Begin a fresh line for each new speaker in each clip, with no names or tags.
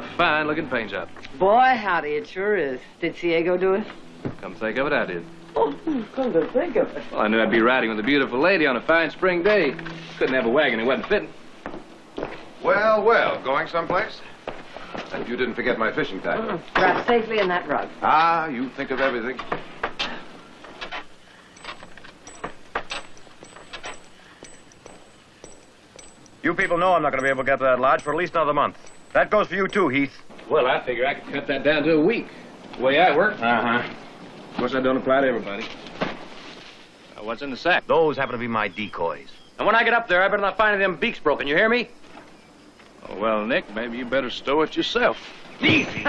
a fine-looking paint job.
Boy, howdy, it sure is. Did Diego do it?
Come think of it, I did.
Oh, come to think of it.
Well, I knew I'd be riding with a beautiful lady on a fine spring day. Couldn't have a wagon that wasn't fitting.
Well, well, going someplace? And you didn't forget my fishing tackle.
Wrapped safely in that rug.
Ah, you think of everything.
You people know I'm not going to be able to get to that lodge for at least another month. That goes for you, too, Heath.
Well, I figure I could cut that down to a week. The way I work.
Uh-huh.
Of course, that don't apply to everybody. What's in the sack?
Those happen to be my decoys. And when I get up there, I better not find any of them beaks broken. You hear me?
Oh, well, Nick, maybe you better stow it yourself.
Easy.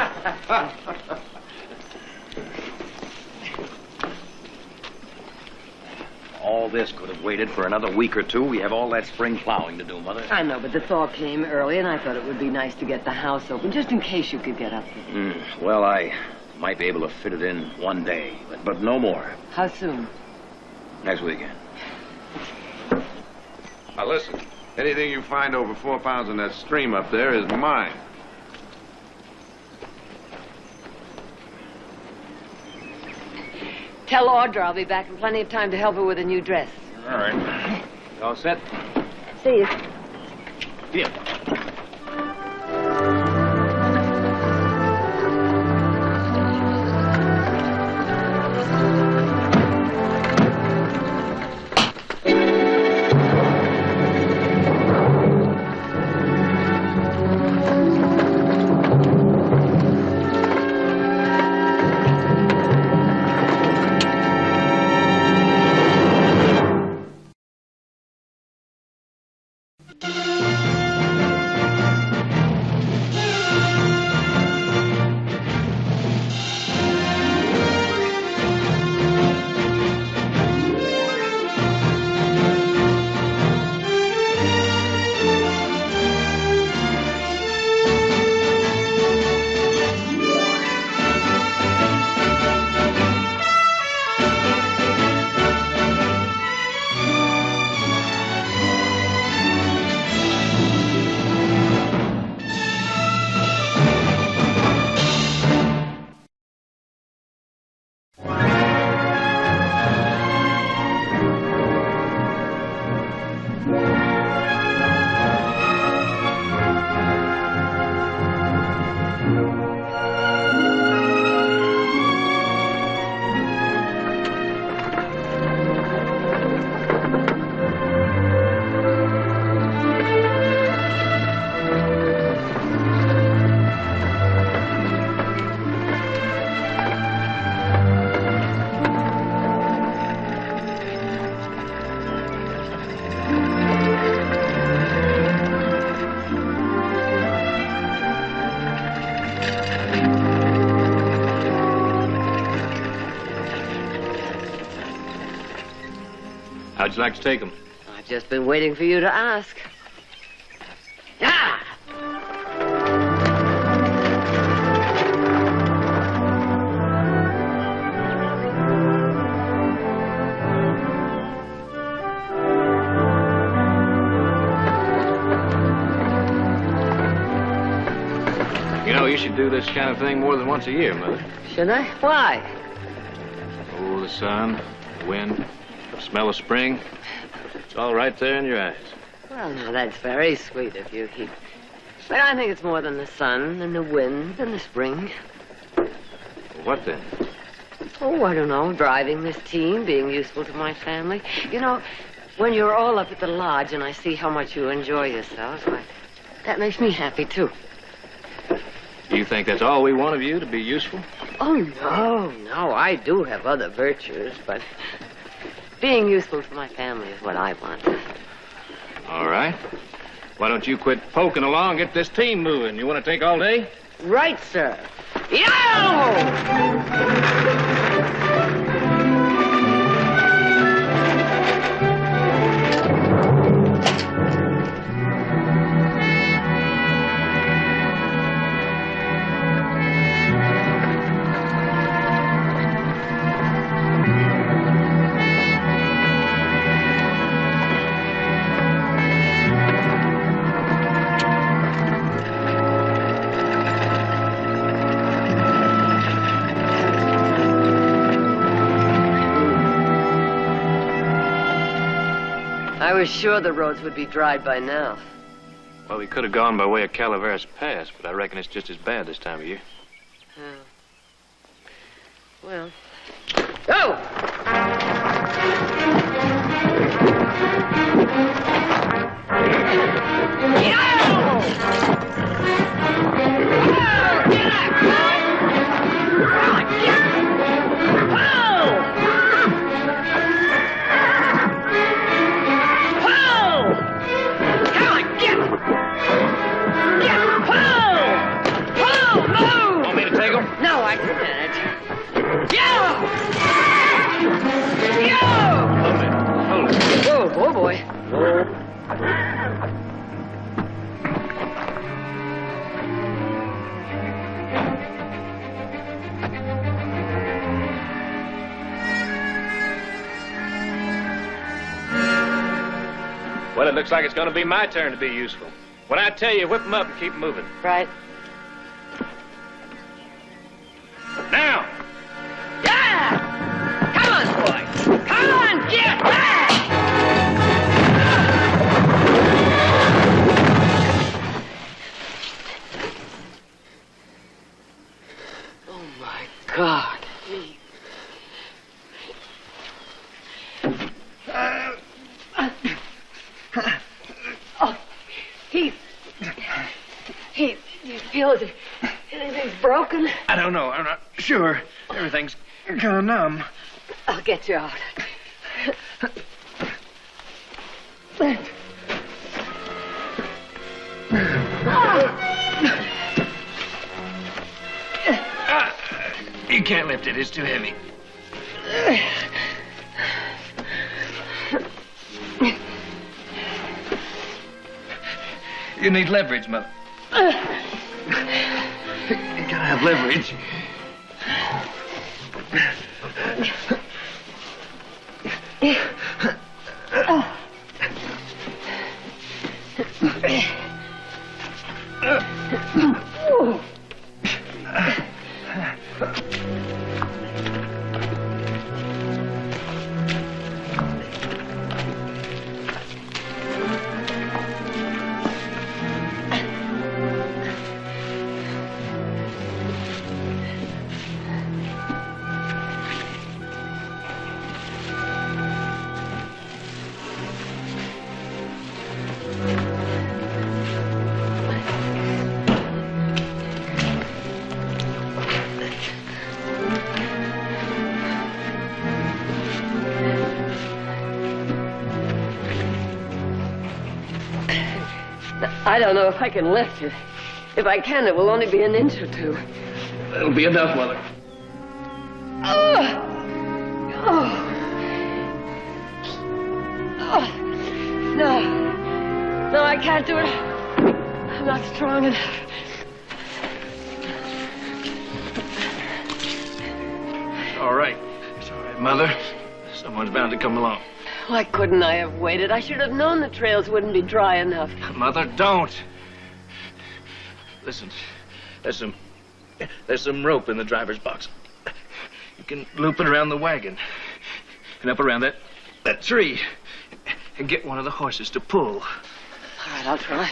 All this could have waited for another week or two. We have all that spring plowing to do, Mother.
I know, but the thaw came early, and I thought it would be nice to get the house open, just in case you could get up there.
Well, I might be able to fit it in one day, but no more.
How soon?
Next weekend.
Now, listen. Anything you find over 4 pounds in that stream up there is mine.
Tell Audra I'll be back in plenty of time to help her with a new dress.
All right. You all set?
See you.
Yeah.
How'd you like to take them?
I've just been waiting for you to ask. Ah!
You know, you should do this kind of thing more than once a year, Mother.
Should I? Why?
Oh, the sun, the wind, the smell of spring. It's all right there in your eyes.
Well, now, that's very sweet of you, Heath. But I think it's more than the sun and the wind and the spring.
What then?
Oh, I don't know. Driving this team, being useful to my family. You know, when you're all up at the lodge and I see how much you enjoy yourselves, why, that makes me happy, too.
You think that's all we want of you, to be useful?
Oh, no. I do have other virtues, but being useful to my family is what I want.
All right. Why don't you quit poking along, get this team moving? You want to take all day?
Right, sir. Yo! was sure the roads would be dried by now.
Well, we could have gone by way of Calaveras Pass, but I reckon it's just as bad this time of year.
Oh. Well. Go!
Want me to take them?
No, I can manage. Yeah!
Hold it.
Whoa, oh boy.
Well, it looks like it's going to be my turn to be useful. When I tell you, whip them up and keep moving.
Right.
Now!
Yeah! Come on, boy. Come on, get back! Oh, my God. Oh, Heath. Heath, do you feel as if anything's broken?
I don't know. I'm not sure. Everything's kind of numb.
I'll get you out.
You can't lift it. It's too heavy. You need leverage, Mother. You gotta have leverage.
I don't know if I can lift it. If I can, it will only be an inch or two.
That'll be enough, Mother.
Oh! No. No, I can't do it. I'm not strong enough.
All right. It's all right, Mother. Someone's bound to come along.
Why couldn't I have waited? I should have known the trails wouldn't be dry enough.
Mother, don't. Listen, there's some rope in the driver's box. You can loop it around the wagon and up around that tree and get one of the horses to pull.
All right, I'll try.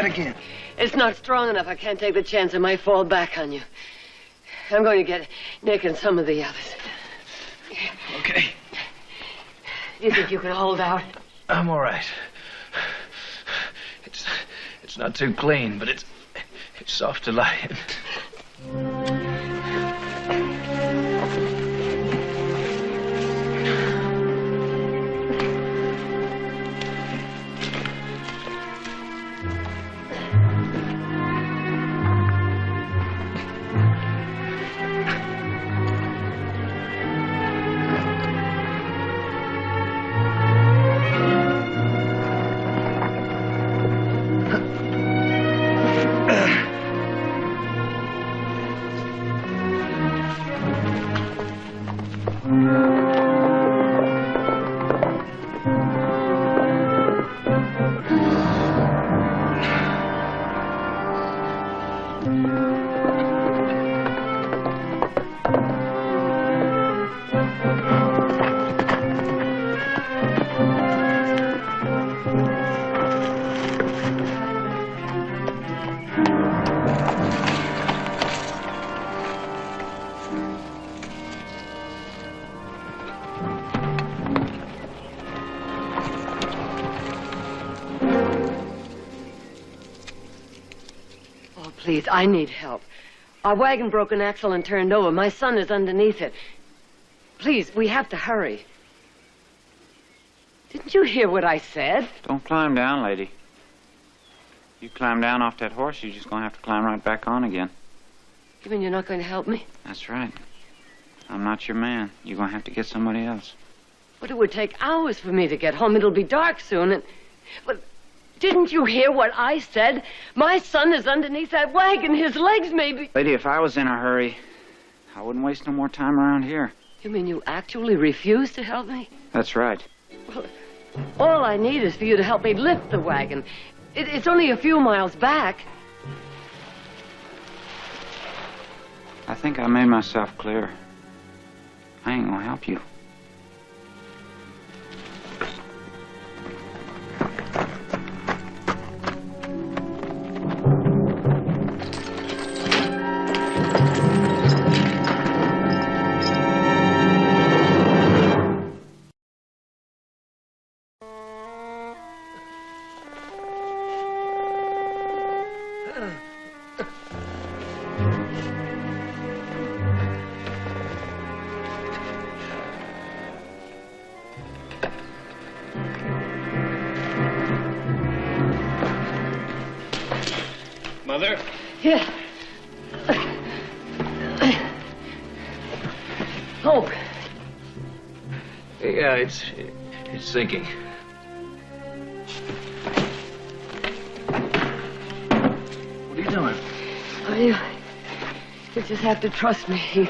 that again.
It's not strong enough. I can't take the chance it might fall back on you. I'm going to get Nick and some of the others.
Okay.
You think you can hold out?
I'm all right. It's not too clean, but it's soft to lie in.
Please, I need help. Our wagon broke an axle and turned over. My son is underneath it. Please, we have to hurry. Didn't you hear what I said?
Don't climb down, lady. You climb down off that horse, you're just going to have to climb right back on again.
You mean you're not going to help me?
That's right. I'm not your man. You're going to have to get somebody else.
But it would take hours for me to get home. It'll be dark soon, and... But didn't you hear what I said? My son is underneath that wagon. His legs may be...
Lady, if I was in a hurry, I wouldn't waste no more time around here.
You mean you actually refuse to help me?
That's right.
Well, all I need is for you to help me lift the wagon. It's only a few miles back.
I think I made myself clear. I ain't gonna help you.
Mother?
Yeah. Hope.
Yeah, it's sinking. What are you doing?
Oh, you just have to trust me.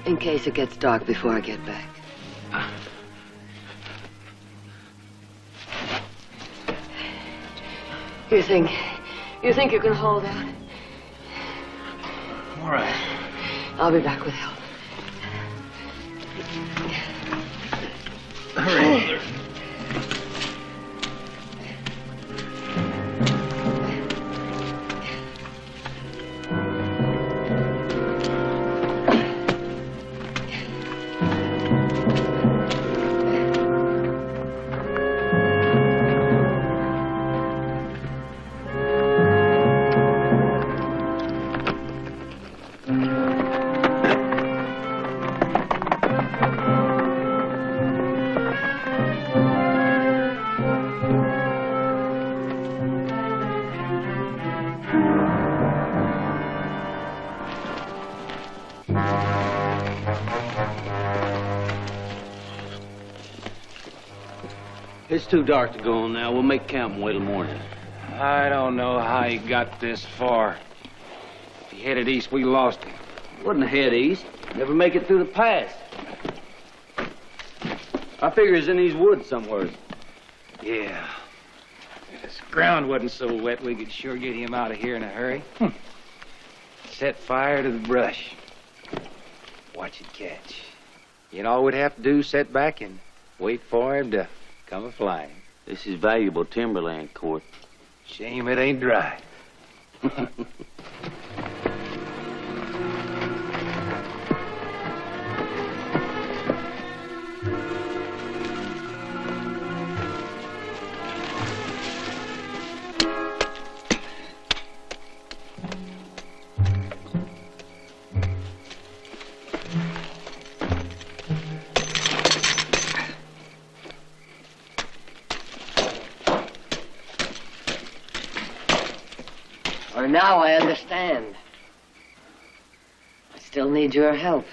In case it gets dark before I get back. You think you can hold out?
All right.
I'll be back with help.
Hurry, Mother.
It's too dark to go on now. We'll make camp and wait till morning.
I don't know how he got this far. If he headed east, we lost him.
Wouldn't head east. Never make it through the pass. I figure he's in these woods somewhere.
Yeah. If this ground wasn't so wet, we could sure get him out of here in a hurry. Set fire to the brush. Watch it catch. You all we'd have to do is sit back and wait for him to come a-flying.
This is valuable timberland, Court.
Shame it ain't dry.
Now I understand. I still need your help.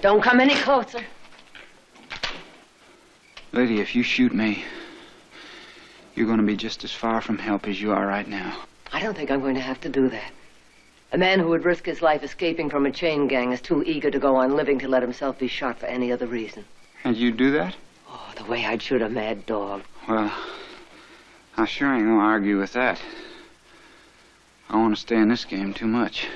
Don't come any closer.
Lady, if you shoot me, you're going to be just as far from help as you are right now.
I don't think I'm going to have to do that. A man who would risk his life escaping from a chain gang is too eager to go on living to let himself be shot for any other reason.
And you'd do that?
Oh, the way I'd shoot a mad dog.
Well, I sure ain't going to argue with that. I want to stay in this game too much.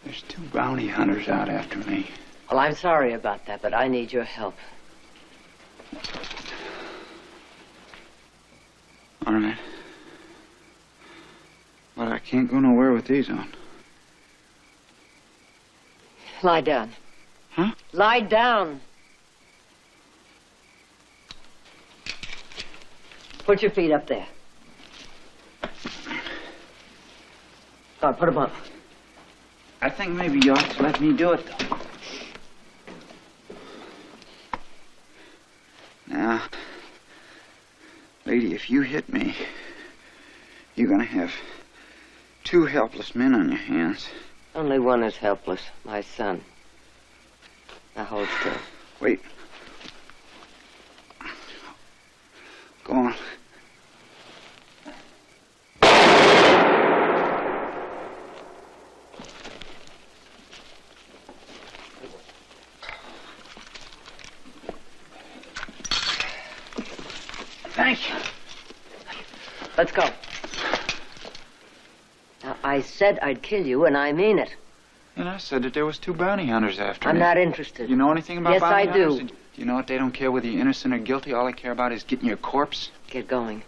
There's 2 bounty hunters out after me.
Well, I'm sorry about that, but I need your help.
All right. But I can't go nowhere with these on.
Lie down.
Huh?
Lie down. Put your feet up there. Go on, put them up.
I think maybe you ought to let me do it, though. Now, lady, if you hit me, you're gonna have 2 helpless men on your hands.
Only one is helpless, my son. Now hold still.
Wait. Go on.
Thank you. Let's go. Now, I said I'd kill you, and I mean it.
And I said that there was 2 bounty hunters after me.
I'm not interested.
You know anything about
yes,
bounty
I
hunters?
do.
Do you know what? They don't care whether you're innocent or guilty. All they care about is getting your corpse.
Get going.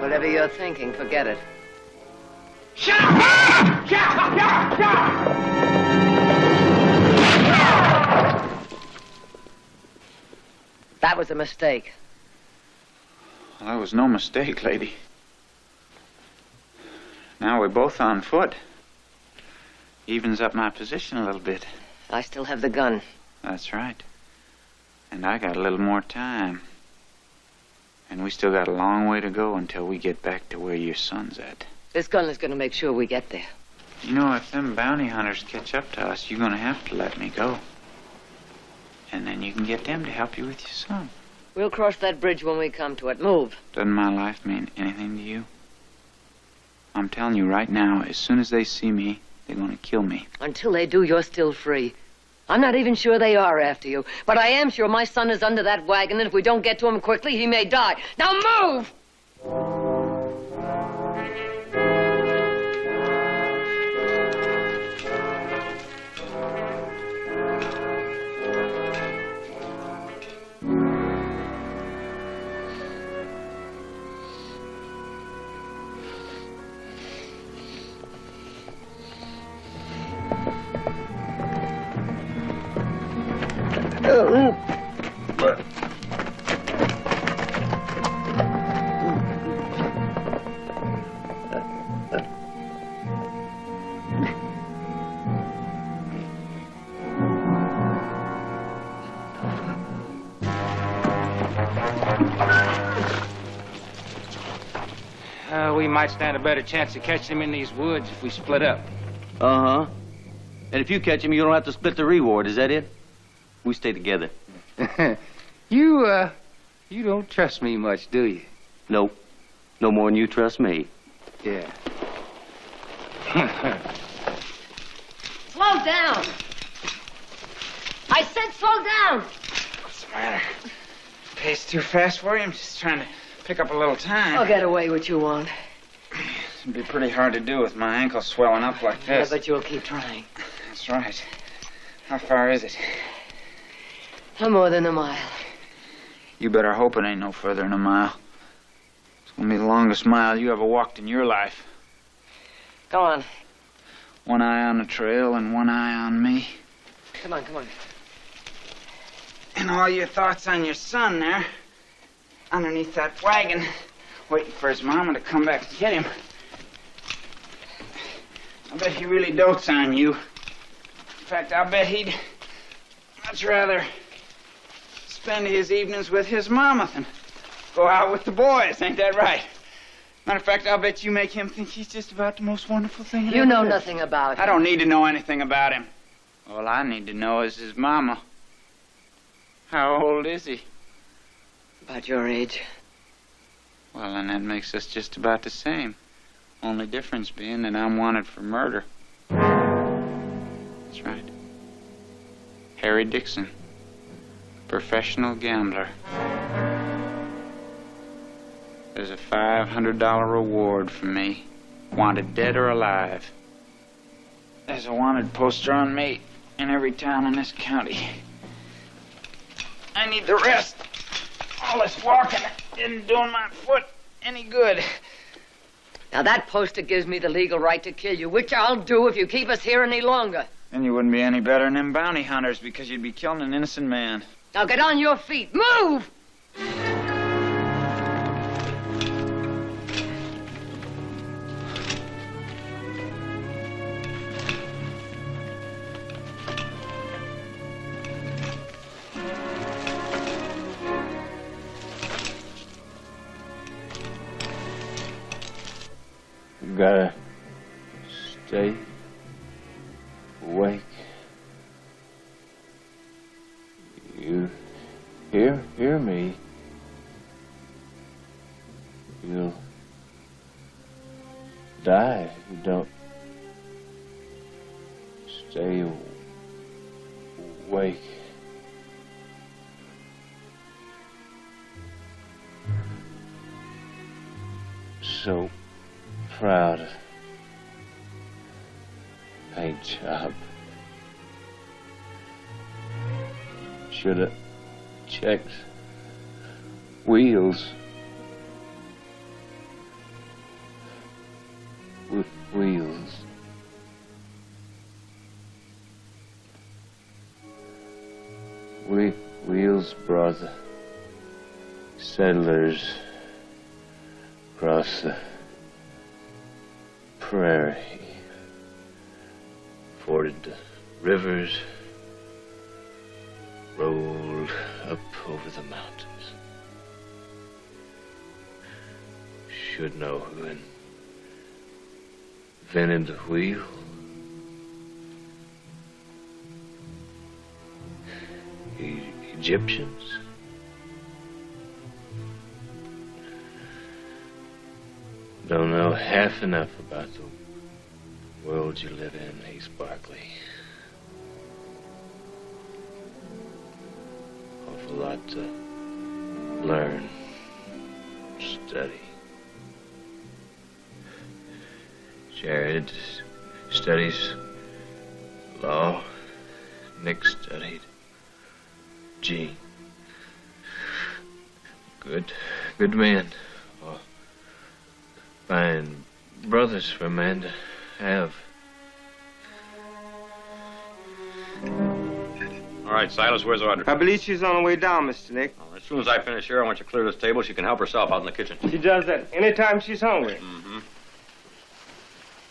Whatever you're thinking, forget it.
Shut up! Shut up! Shut up!
That was a mistake.
Well, that was no mistake, lady. Now we're both on foot. Evens up my position a little bit.
I still have the gun.
That's right. And I got a little more time. And we still got a long way to go until we get back to where your son's at.
This gun is going to make sure we get there.
You know, if them bounty hunters catch up to us, you're going to have to let me go. And then you can get them to help you with your son.
We'll cross that bridge when we come to it. Move.
Doesn't my life mean anything to you? I'm telling you right now, as soon as they see me, they're going to kill me.
Until they do, you're still free. I'm not even sure they are after you. But I am sure my son is under that wagon, and if we don't get to him quickly, he may die. Now move!
We might stand a better chance of catching him in these woods if we split up.
Uh-huh. And if you catch him, you don't have to split the reward. Is that it? We stay together.
You don't trust me much, do you?
Nope. No more than you trust me.
Yeah.
Slow down. I said slow down.
What's the matter? Pace too fast for you? I'm just trying to pick up a little time.
I'll get away what you want.
It'd be pretty hard to do with my ankle swelling up like
Yeah,
this.
but you'll keep trying.
That's right. How far is it?
No more than a mile.
You better hope it ain't no further than a mile. It's gonna be the longest mile you ever walked in your life.
Go on.
One eye on the trail and one eye on me.
Come on, come on.
And all your thoughts on your son there, underneath that wagon, waiting for his mama to come back to get him. I bet he really dotes on you. In fact, I'll bet he'd much rather spend his evenings with his mama than go out with the boys. Ain't that right? Matter of fact, I'll bet you make him think he's just about the most wonderful thing in
You
ever
know
lived.
nothing about him.
I don't need to know anything about him. All I need to know is his mama. How old is he?
About your age.
Well, then that makes us just about the same. Only difference being that I'm wanted for murder. That's right. Harry Dixon. Professional gambler. There's a $500 reward for me. Wanted dead or alive. There's a wanted poster on me in every town in this county. I need the rest. All this walking isn't doing my foot any good.
Now, that poster gives me the legal right to kill you, which I'll do if you keep us here any longer.
Then you wouldn't be any better than them bounty hunters because you'd be killing an innocent man.
Now, get on your feet. Move!
You gotta stay awake. You hear me. You'll die if you don't stay awake. So proud of paint job. Should have checked wheels. Wheels. Wheels brought the settlers across the prairie, forded the rivers, rolled up over the mountains. Should know who invented the wheel. Egyptians. Don't know half enough about the world you live in, Ace Barkley. Awful lot to learn, study. Jared studies law. Nick studied G. Good men. Oh, fine brothers for a man to have.
All right, Silas, where's Audrey?
I believe she's on her way down, Mr. Nick.
Well, as soon as I finish here, I want you to clear this table. She can help herself out in the kitchen.
She does that anytime she's hungry.
Mm-hmm.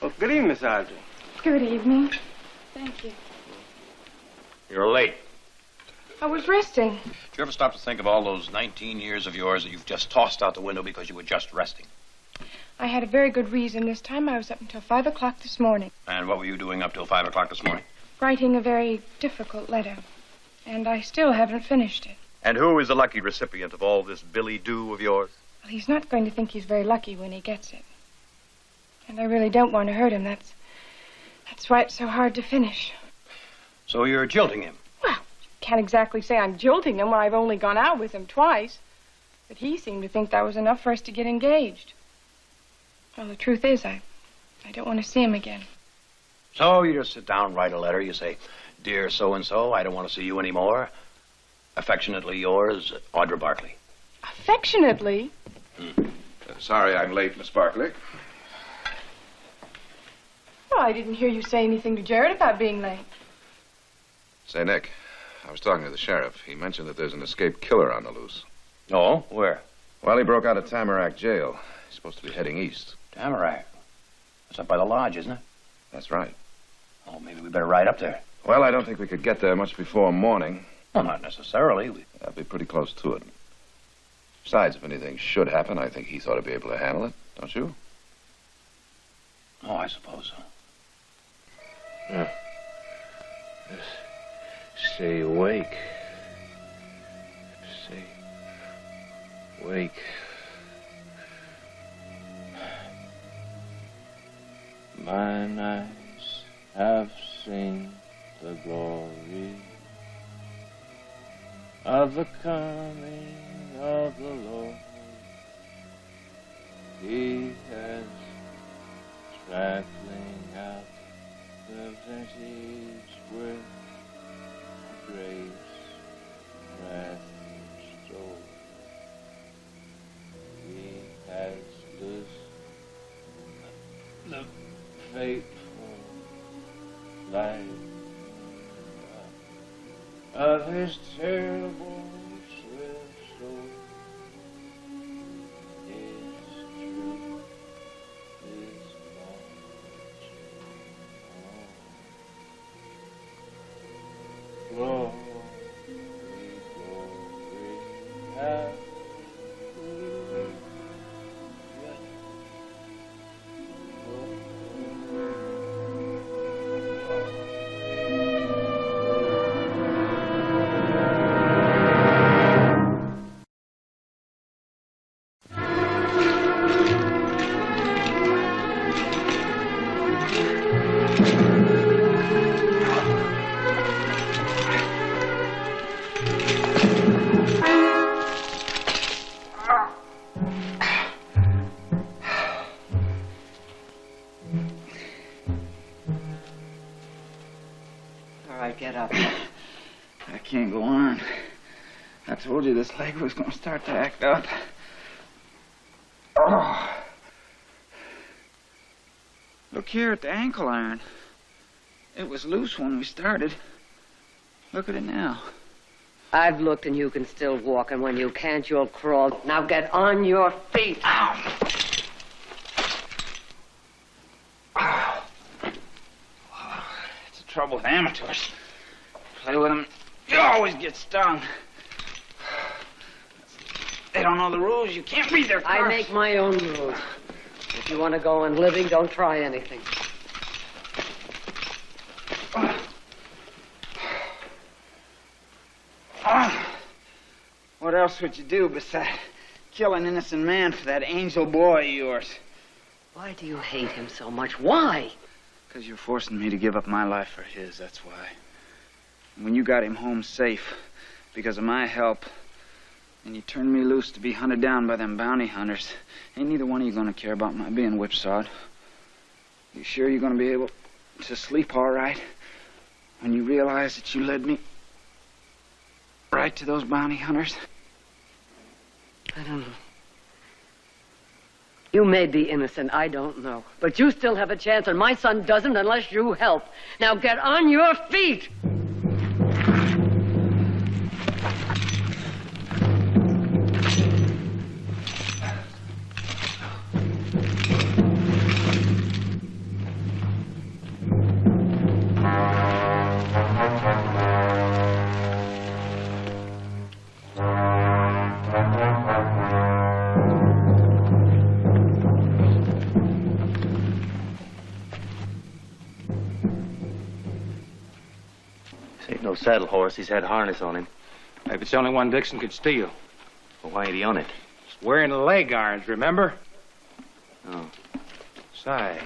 Well, good evening, Miss Audrey.
Good evening. Thank you.
You're late.
I was resting.
Did you ever stop to think of all those 19 years of yours that you've just tossed out the window because you were just resting?
I had a very good reason this time. I was up until 5 o'clock this morning.
And what were you doing up till 5 o'clock this morning?
writing a very difficult letter, and I still haven't finished it.
And who is the lucky recipient of all this billy-do of yours?
Well, he's not going to think he's very lucky when he gets it. And I really don't want to hurt him. That's why it's so hard to finish.
So you're jilting him?
Well, can't exactly say I'm jilting him when I've only gone out with him twice. But he seemed to think that was enough for us to get engaged. Well, the truth is, I don't want to see him again.
So you just sit down, write a letter. You say, "Dear so-and-so, I don't want to see you anymore. Affectionately yours, Audra Barkley."
Affectionately?
Sorry I'm late, Miss Barkley.
Well, I didn't hear you say anything to Jared about being late.
Say, Nick, I was talking to the sheriff. He mentioned that there's an escaped killer on the loose.
Oh, where?
Well, he broke out of Tamarack Jail. He's supposed to be heading east.
Tamarack. That's up by the lodge, isn't it?
That's right.
Oh, maybe we better ride up there.
Well, I don't think we could get there much before morning.
Well, not necessarily.
I'd be pretty close to it. Besides, if anything should happen, I think Heath ought to be able to handle it, don't you?
Oh, I suppose so.
Yeah. Just stay awake. Stay awake. Mine eyes have seen the glory of the coming of the Lord. He has traveling out the vintage with grace, wrath, stole. He has loosed the fateful life of his terrible swift soul. His truth is marching on. Glory, glory, hallelujah.
Get up.
I can't go on. I told you this leg was going to start to act up. Oh. Look here at the ankle iron. It was loose when we started. Look at it now.
I've looked and you can still walk, and when you can't, you'll crawl. Now get on your feet.
Ow. Oh. It's the trouble with amateurs. Play with them, you always get stung. They don't know the rules. You can't read their cards.
I make my own rules. If you want to go on living, don't try anything.
What else would you do besides kill an innocent man for that angel boy of yours?
Why do you hate him so much? Why?
Because you're forcing me to give up my life for his, that's why. When you got him home safe because of my help, and you turned me loose to be hunted down by them bounty hunters, ain't neither one of you gonna care about my being whipsawed. You sure you're gonna be able to sleep all right when you realize that you led me right to those bounty hunters?
I don't know. You may be innocent, I don't know. But you still have a chance, and my son doesn't unless you help. Now get on your feet!
saddle horse. He's had harness on him.
Maybe it's the only one Dixon could steal.
Well, why ain't he on it?
He's wearing leg irons, remember?
Oh.
Besides,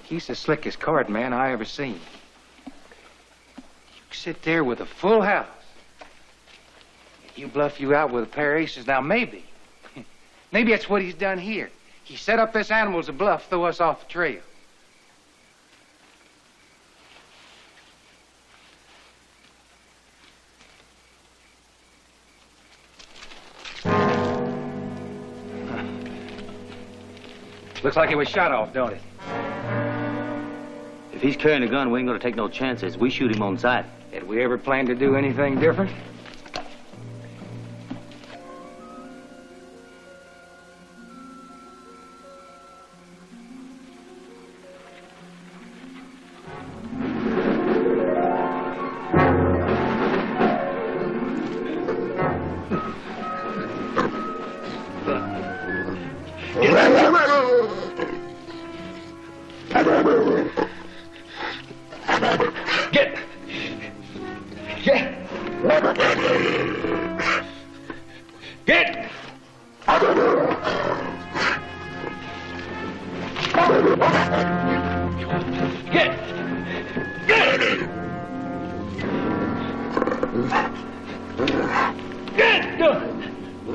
he's the slickest card man I ever seen. You sit there with a full house. You bluff you out with a pair of aces. Now, maybe that's what he's done here. He set up this animal as a bluff, throw us off the trail. Looks like he was shot off, don't it?
If he's carrying a gun, we ain't gonna take no chances. We shoot him on sight.
Had we ever planned to do anything different?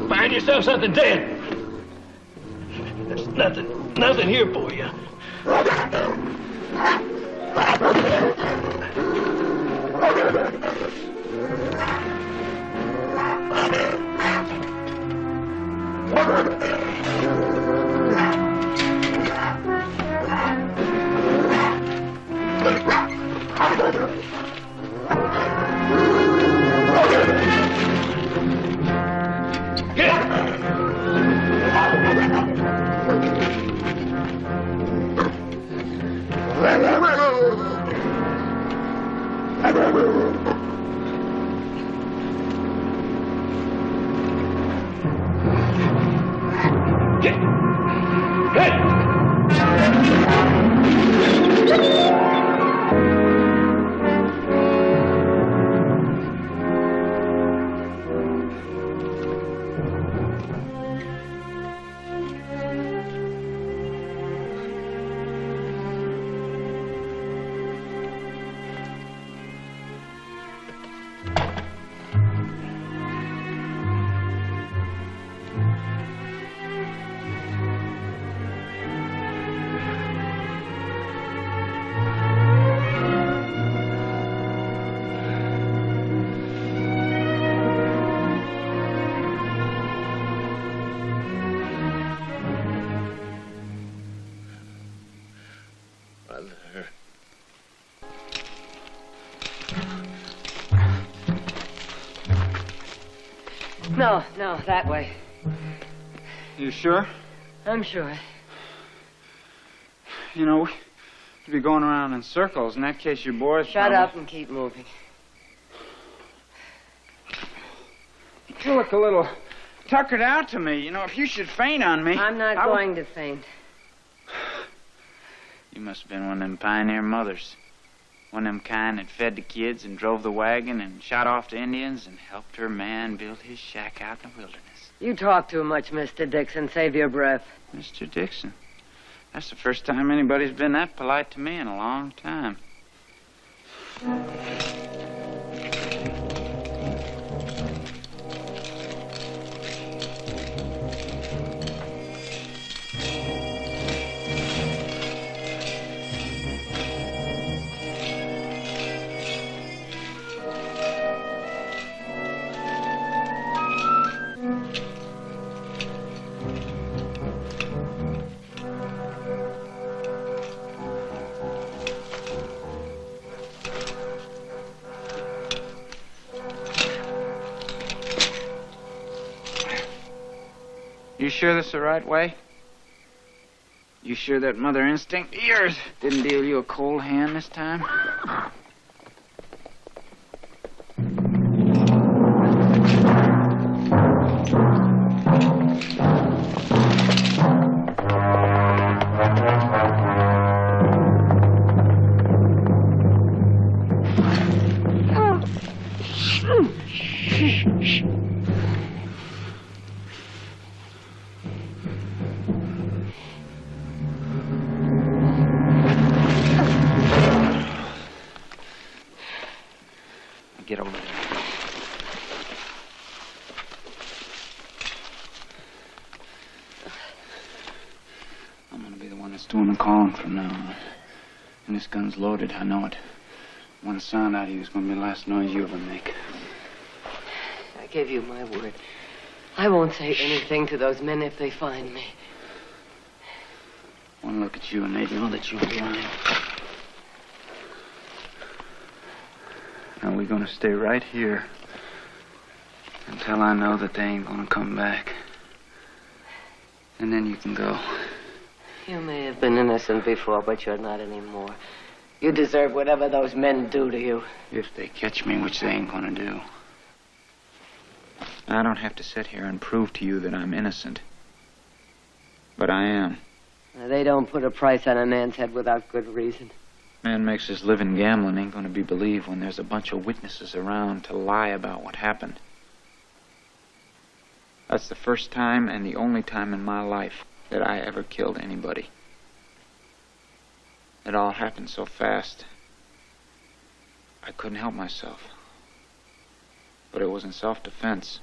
Find yourself something dead. There's nothing here for you.
No, that way.
You sure?
I'm sure.
You know, we'd be going around in circles. In that case, your boys
Shut up and keep moving.
You look a little tuckered out to me. You know, if you should faint on me...
I'm not going to faint.
You must have been one of them pioneer mothers. One of them kind that fed the kids and drove the wagon and shot off the Indians and helped her man build his shack out in the wilderness.
You talk too much, Mr. Dixon. Save your breath.
Mr. Dixon? That's the first time anybody's been that polite to me in a long time. You sure this is the right way? You sure that mother instinct of yours didn't deal you a cold hand this time? Get over there. I'm gonna be the one that's doing the calling from now on. And this gun's loaded, I know it. One sound out of you is gonna be the last noise you ever make.
I give you my word. I won't say anything to those men if they find me.
One look at you and they'd know that you're lying. Now we're gonna stay right here until I know that they ain't gonna come back. And then you can go.
You may have been innocent before, but you're not anymore. You deserve whatever those men do to you.
If they catch me, which they ain't gonna do. I don't have to sit here and prove to you that I'm innocent. But I am.
They don't put a price on a man's head without good reason.
Man makes his living gambling ain't gonna be believed when there's a bunch of witnesses around to lie about what happened. That's the first time and the only time in my life that I ever killed anybody. It all happened so fast. I couldn't help myself. But it was in self-defense.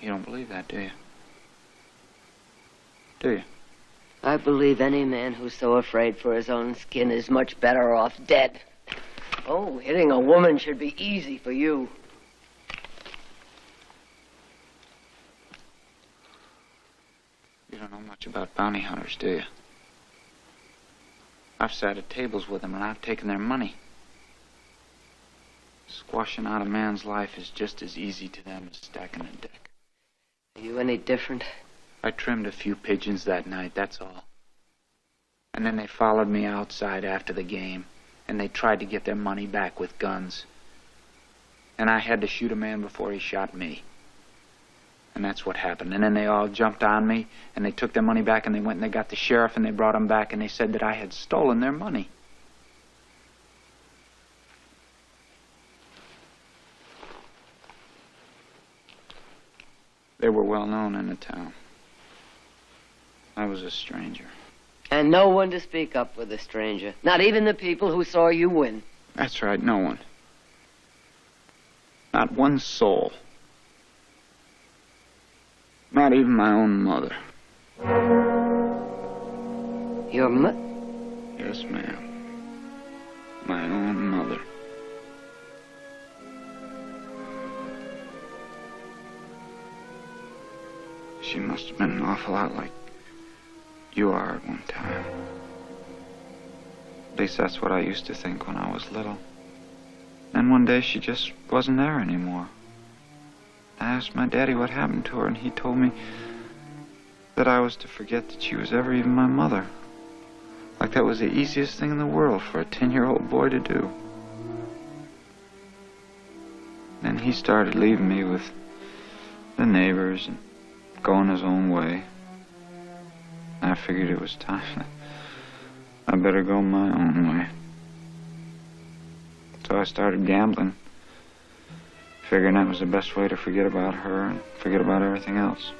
You don't believe that, do you? Do you?
I believe any man who's so afraid for his own skin is much better off dead. Oh, hitting a woman should be easy for you.
You don't know much about bounty hunters, do you? I've sat at tables with them and I've taken their money. Squashing out a man's life is just as easy to them as stacking a deck.
Are you any different?
I trimmed a few pigeons that night, that's all. And then they followed me outside after the game, and they tried to get their money back with guns. And I had to shoot a man before he shot me. And that's what happened. And then they all jumped on me, and they took their money back, and they went and they got the sheriff, and they brought him back, and they said that I had stolen their money. They were well known in the town. I was a stranger.
And no one to speak up with a stranger. Not even the people who saw you win.
That's right, no one. Not one soul. Not even my own mother.
Your mother?
Yes, ma'am. My own mother. She must have been an awful lot like you are at one time. At least that's what I used to think when I was little. Then one day she just wasn't there anymore. I asked my daddy what happened to her, and he told me that I was to forget that she was ever even my mother. Like that was the easiest thing in the world for a 10-year-old boy to do. Then he started leaving me with the neighbors and going his own way. I figured it was time. I better go my own way. So I started gambling, figuring that was the best way to forget about her and forget about everything else.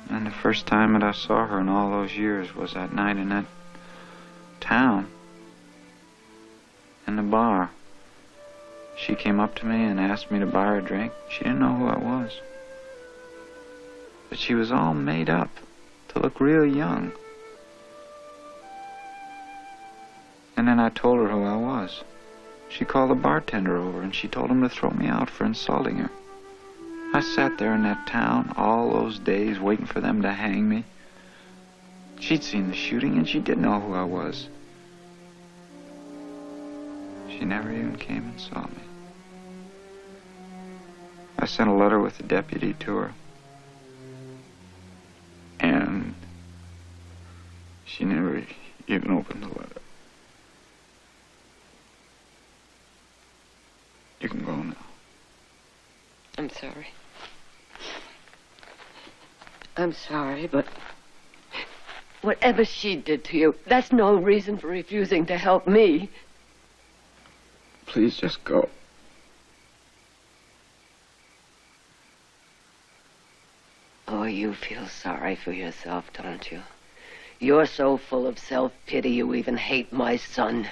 And the first time that I saw her in all those years was that night in that town, in the bar. She came up to me and asked me to buy her a drink. She didn't know who I was. But she was all made up to look real young. And then I told her who I was. She called the bartender over and she told him to throw me out for insulting her. I sat there in that town all those days waiting for them to hang me. She'd seen the shooting and she did know who I was. She never even came and saw me. I sent a letter with the deputy to her. And she never even opened the letter. You can go now.
I'm sorry. I'm sorry, but whatever she did to you, that's no reason for refusing to help me.
Please just go.
Oh, you feel sorry for yourself, don't you? You're so full of self-pity you even hate my son.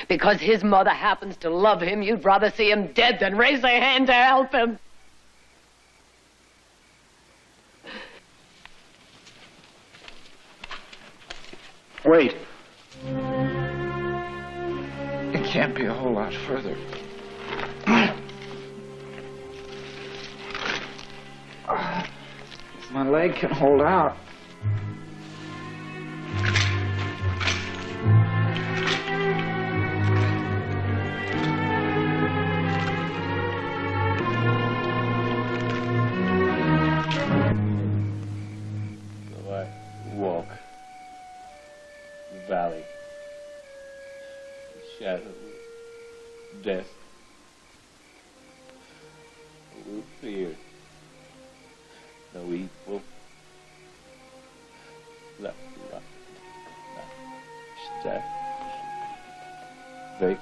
Because his mother happens to love him, you'd rather see him dead than raise a hand to help him.
Wait. It can't be a whole lot further. If my leg can hold out.
So I walk the valley, the shadow of death, no fear, no evil, left, right, step, they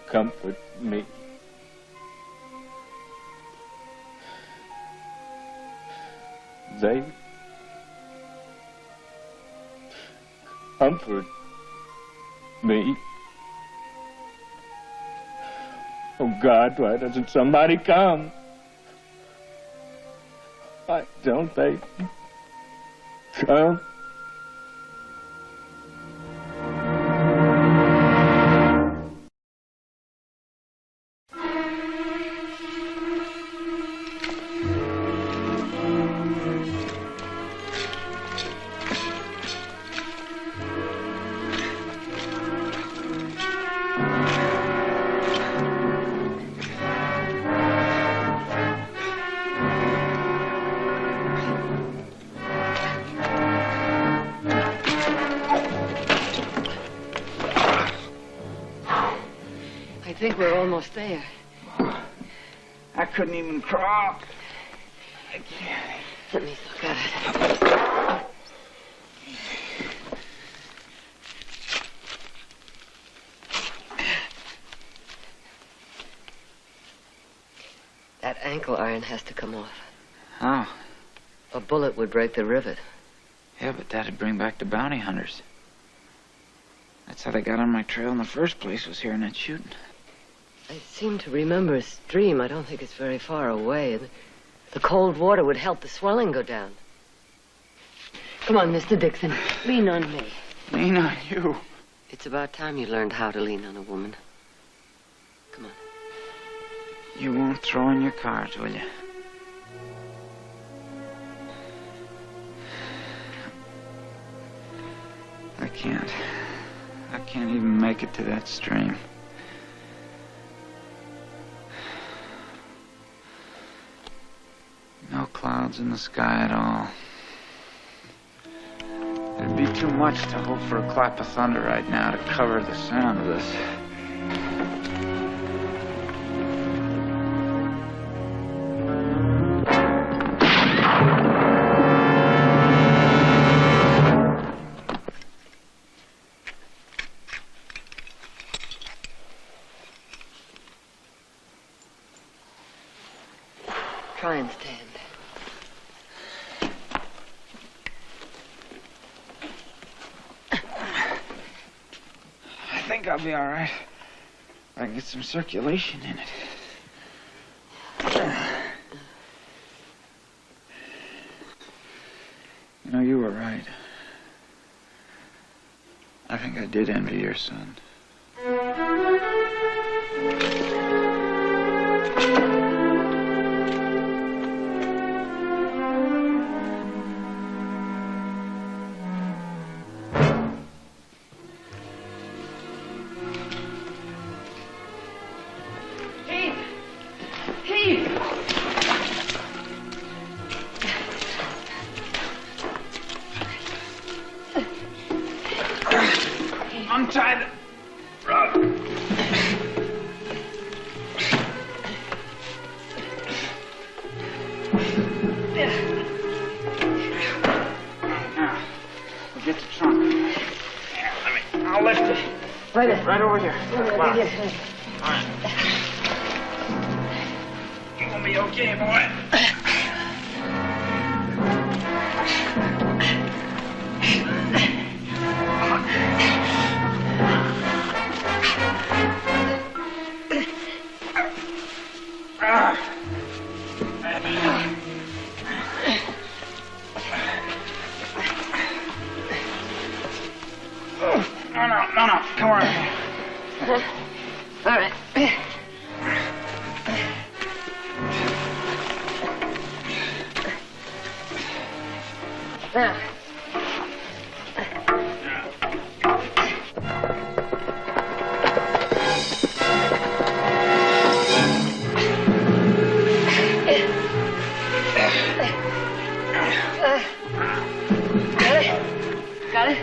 comfort me. They comfort me. Oh God, why doesn't somebody come? Why don't they come?
I think we're almost there.
I couldn't even crawl. I can't.
Let me look at it. That ankle iron has to come off.
How?
A bullet would break the rivet.
Yeah, but that'd bring back the bounty hunters. That's how they got on my trail in the first place, was hearing that shooting.
I seem to remember a stream. I don't think it's very far away. And the cold water would help the swelling go down. Come on, Mr. Dixon. Lean on me.
Lean on you?
It's about time you learned how to lean on a woman. Come on.
You won't throw in your cards, will you? I can't. I can't even make it to that stream. No clouds in the sky at all. It'd be too much to hope for a clap of thunder right now to cover the sound of this.
Try and stand.
I think I'll be all right. I can get some circulation in it. You know, you were right. I think I did envy your son. Untie the rug. Now, we'll get the trunk. Here, I'll lift it.
Right there.
Right over here. Come on.
Yeah.
All right. You gonna be okay, boy? No, come on.
All right. Now. Got it?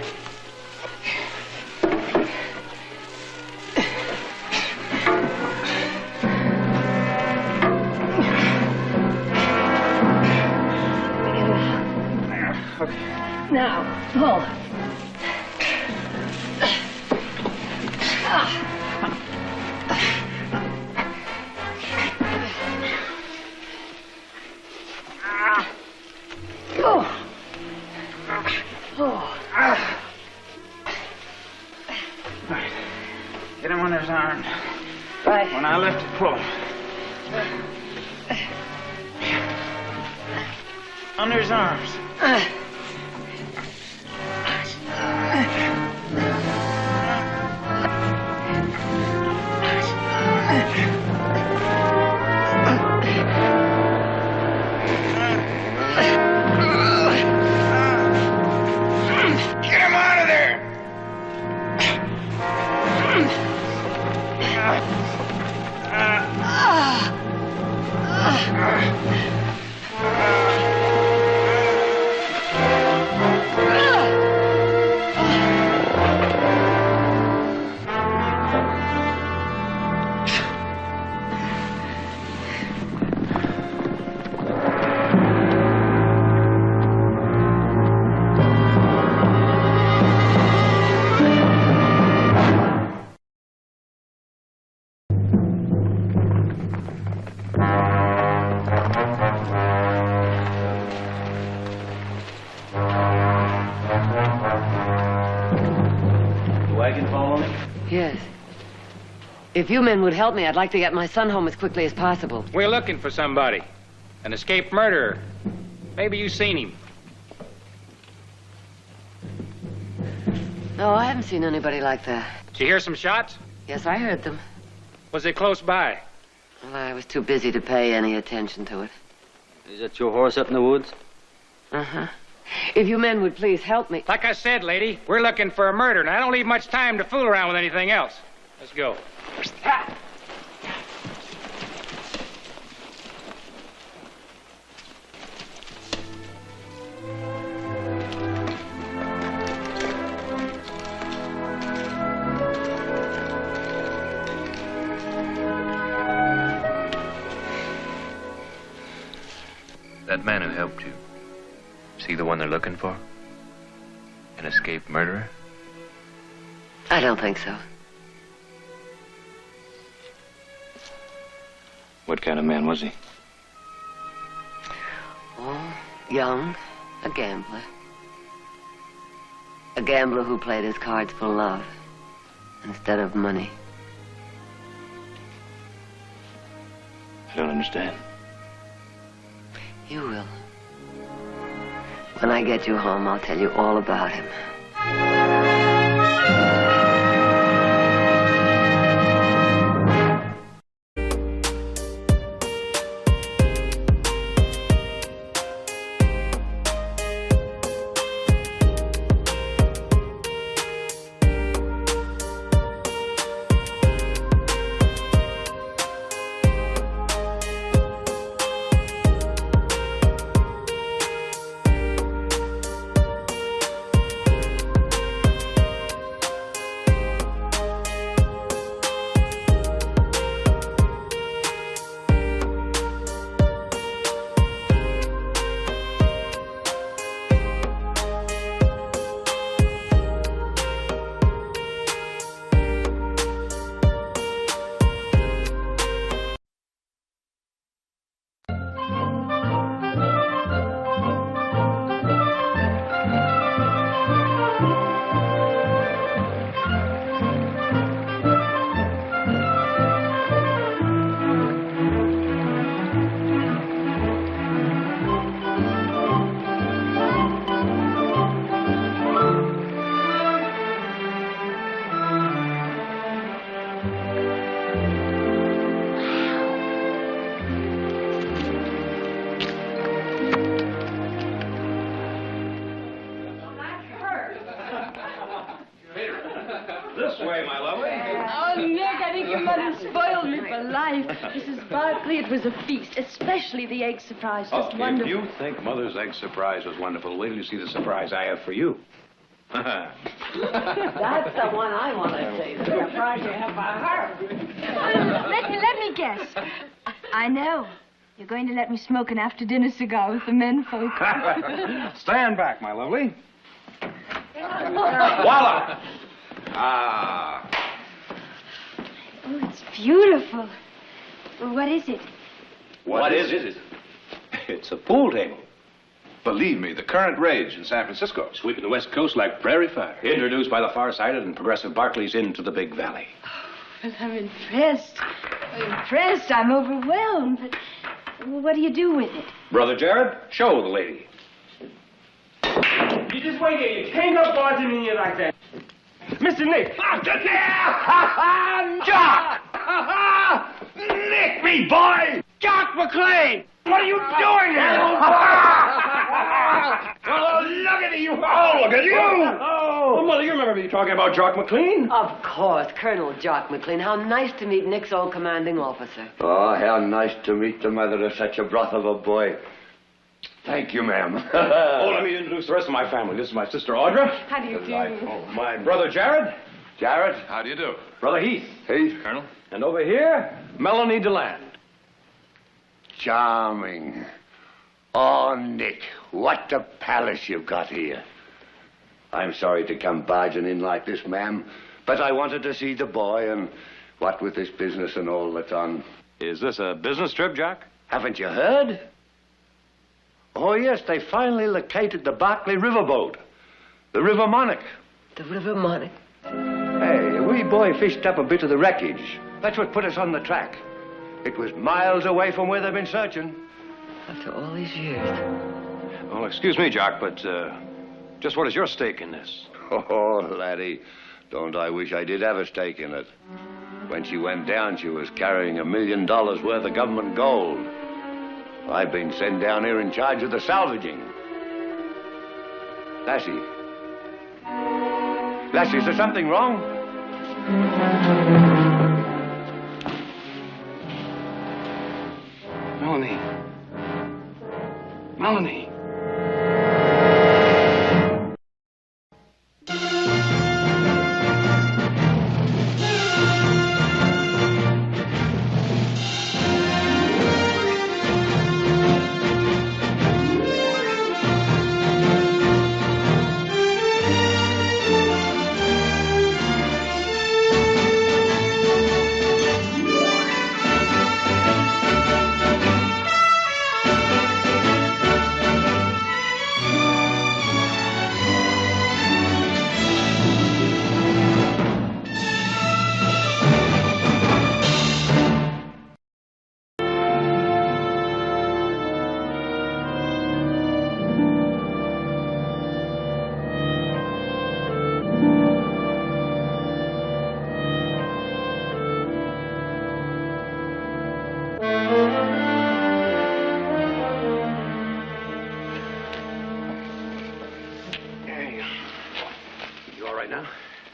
Now, pull.
Get him on his arm.
Right.
When I lift it, pull him. Under his arms. Get him out of there!
Yes. If you men would help me, I'd like to get my son home as quickly as possible.
We're looking for somebody. An escaped murderer. Maybe you've seen him.
No, I haven't seen anybody like that.
Did you hear some shots?
Yes, I heard them.
Was it close by?
Well, I was too busy to pay any attention to it.
Is that your horse up in the woods?
Uh-huh. If you men would please help me.
Like I said, lady, we're looking for a murder, and I don't leave much time to fool around with anything else. Let's go.
That man who helped you, is he the one they're looking for? An escaped murderer?
I don't think so.
What kind of man was he?
Oh, young, a gambler. A gambler who played his cards for love instead of money.
I don't understand.
You will. When I get you home, I'll tell you all about him.
lovely.
Oh, Nick, I think your mother spoiled me for life. Mrs. Barkley, it was a feast, especially the egg surprise. Just
If
wonderful.
you think Mother's egg surprise was wonderful, wait till you see the surprise I have for you.
That's the one I want to see. The surprise you have for her.
Let me guess. I know. You're going to let me smoke an after-dinner cigar with the men folk.
Stand back, my lovely.
Voila! Ah.
Oh, it's beautiful. Well, what is it?
What is it? It's a pool table.
Believe me, the current rage in San Francisco.
Sweeping the West Coast like prairie fire. Introduced by the far-sighted and progressive Barclays into the Big Valley.
Well, I'm impressed. I'm overwhelmed. But what do you do with it?
Brother Jared, show the lady.
You just wait here. You can't go barging in here like that. Mr. Nick.
Jock! Nick me, boy!
Jock McLean! What are you doing here?
Oh, look at you! Oh, look at you! Oh, well, Mother, you remember me talking about Jock McLean?
Of course, Colonel Jock McLean. How nice to meet Nick's old commanding officer.
Oh, how nice to meet the mother of such a broth of a boy. Thank you, ma'am.
Oh, let me introduce the rest of my family. This is my sister, Audra.
How do you do?
Oh, my brother, Jared.
Jared.
How do you do?
Brother Heath.
Heath.
Colonel?
And over here, Melanie DeLand.
Charming. Oh, Nick, what a palace you've got here. I'm sorry to come barging in like this, ma'am, but I wanted to see the boy, and what with this business and all that's on.
Is this a business trip, Jack?
Haven't you heard? Oh, yes, they finally located the Barkley riverboat. The River Monarch.
The River Monarch?
Hey, a wee boy fished up a bit of the wreckage. That's what put us on the track. It was miles away from where they've been searching.
After all these years.
Well, excuse me, Jock, but just what is your stake in this?
Oh, laddie, don't I wish I did have a stake in it. When she went down, she was carrying $1 million worth of government gold. I've been sent down here in charge of the salvaging. Lassie. Lassie, is there something wrong?
Melanie. Melanie.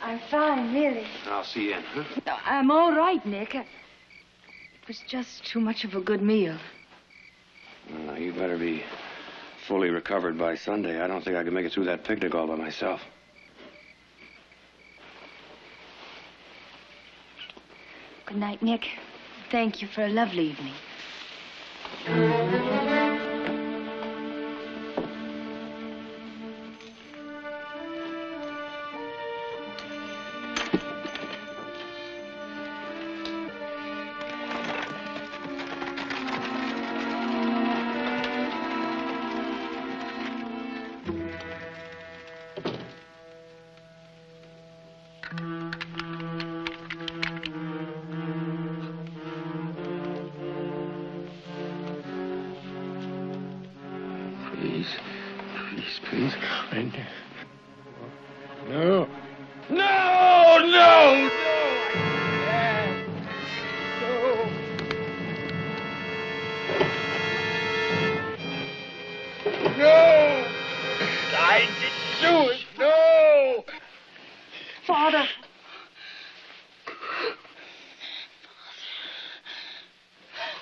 I'm fine, really.
I'll see you in, huh?
I'm all right, Nick. It was just too much of a good meal.
Well, you better be fully recovered by Sunday. I don't think I can make it through that picnic all by myself.
Good night, Nick. Thank you for a lovely evening.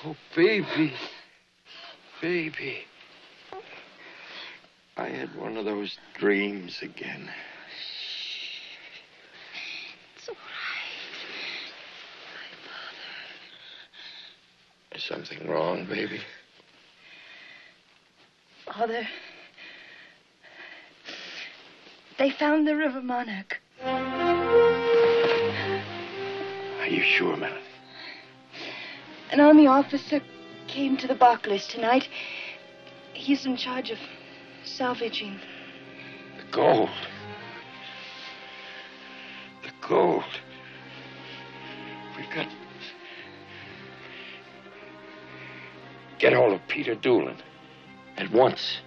Oh, baby. Baby. I had one of those dreams again.
It's all right.
Is something wrong, baby?
Father, they found the river monarch.
Are you sure, Melanie?
An army officer came to the Barclays tonight. He's in charge of salvaging.
The gold. The gold. We've got... Get hold of Peter Doolin. At once.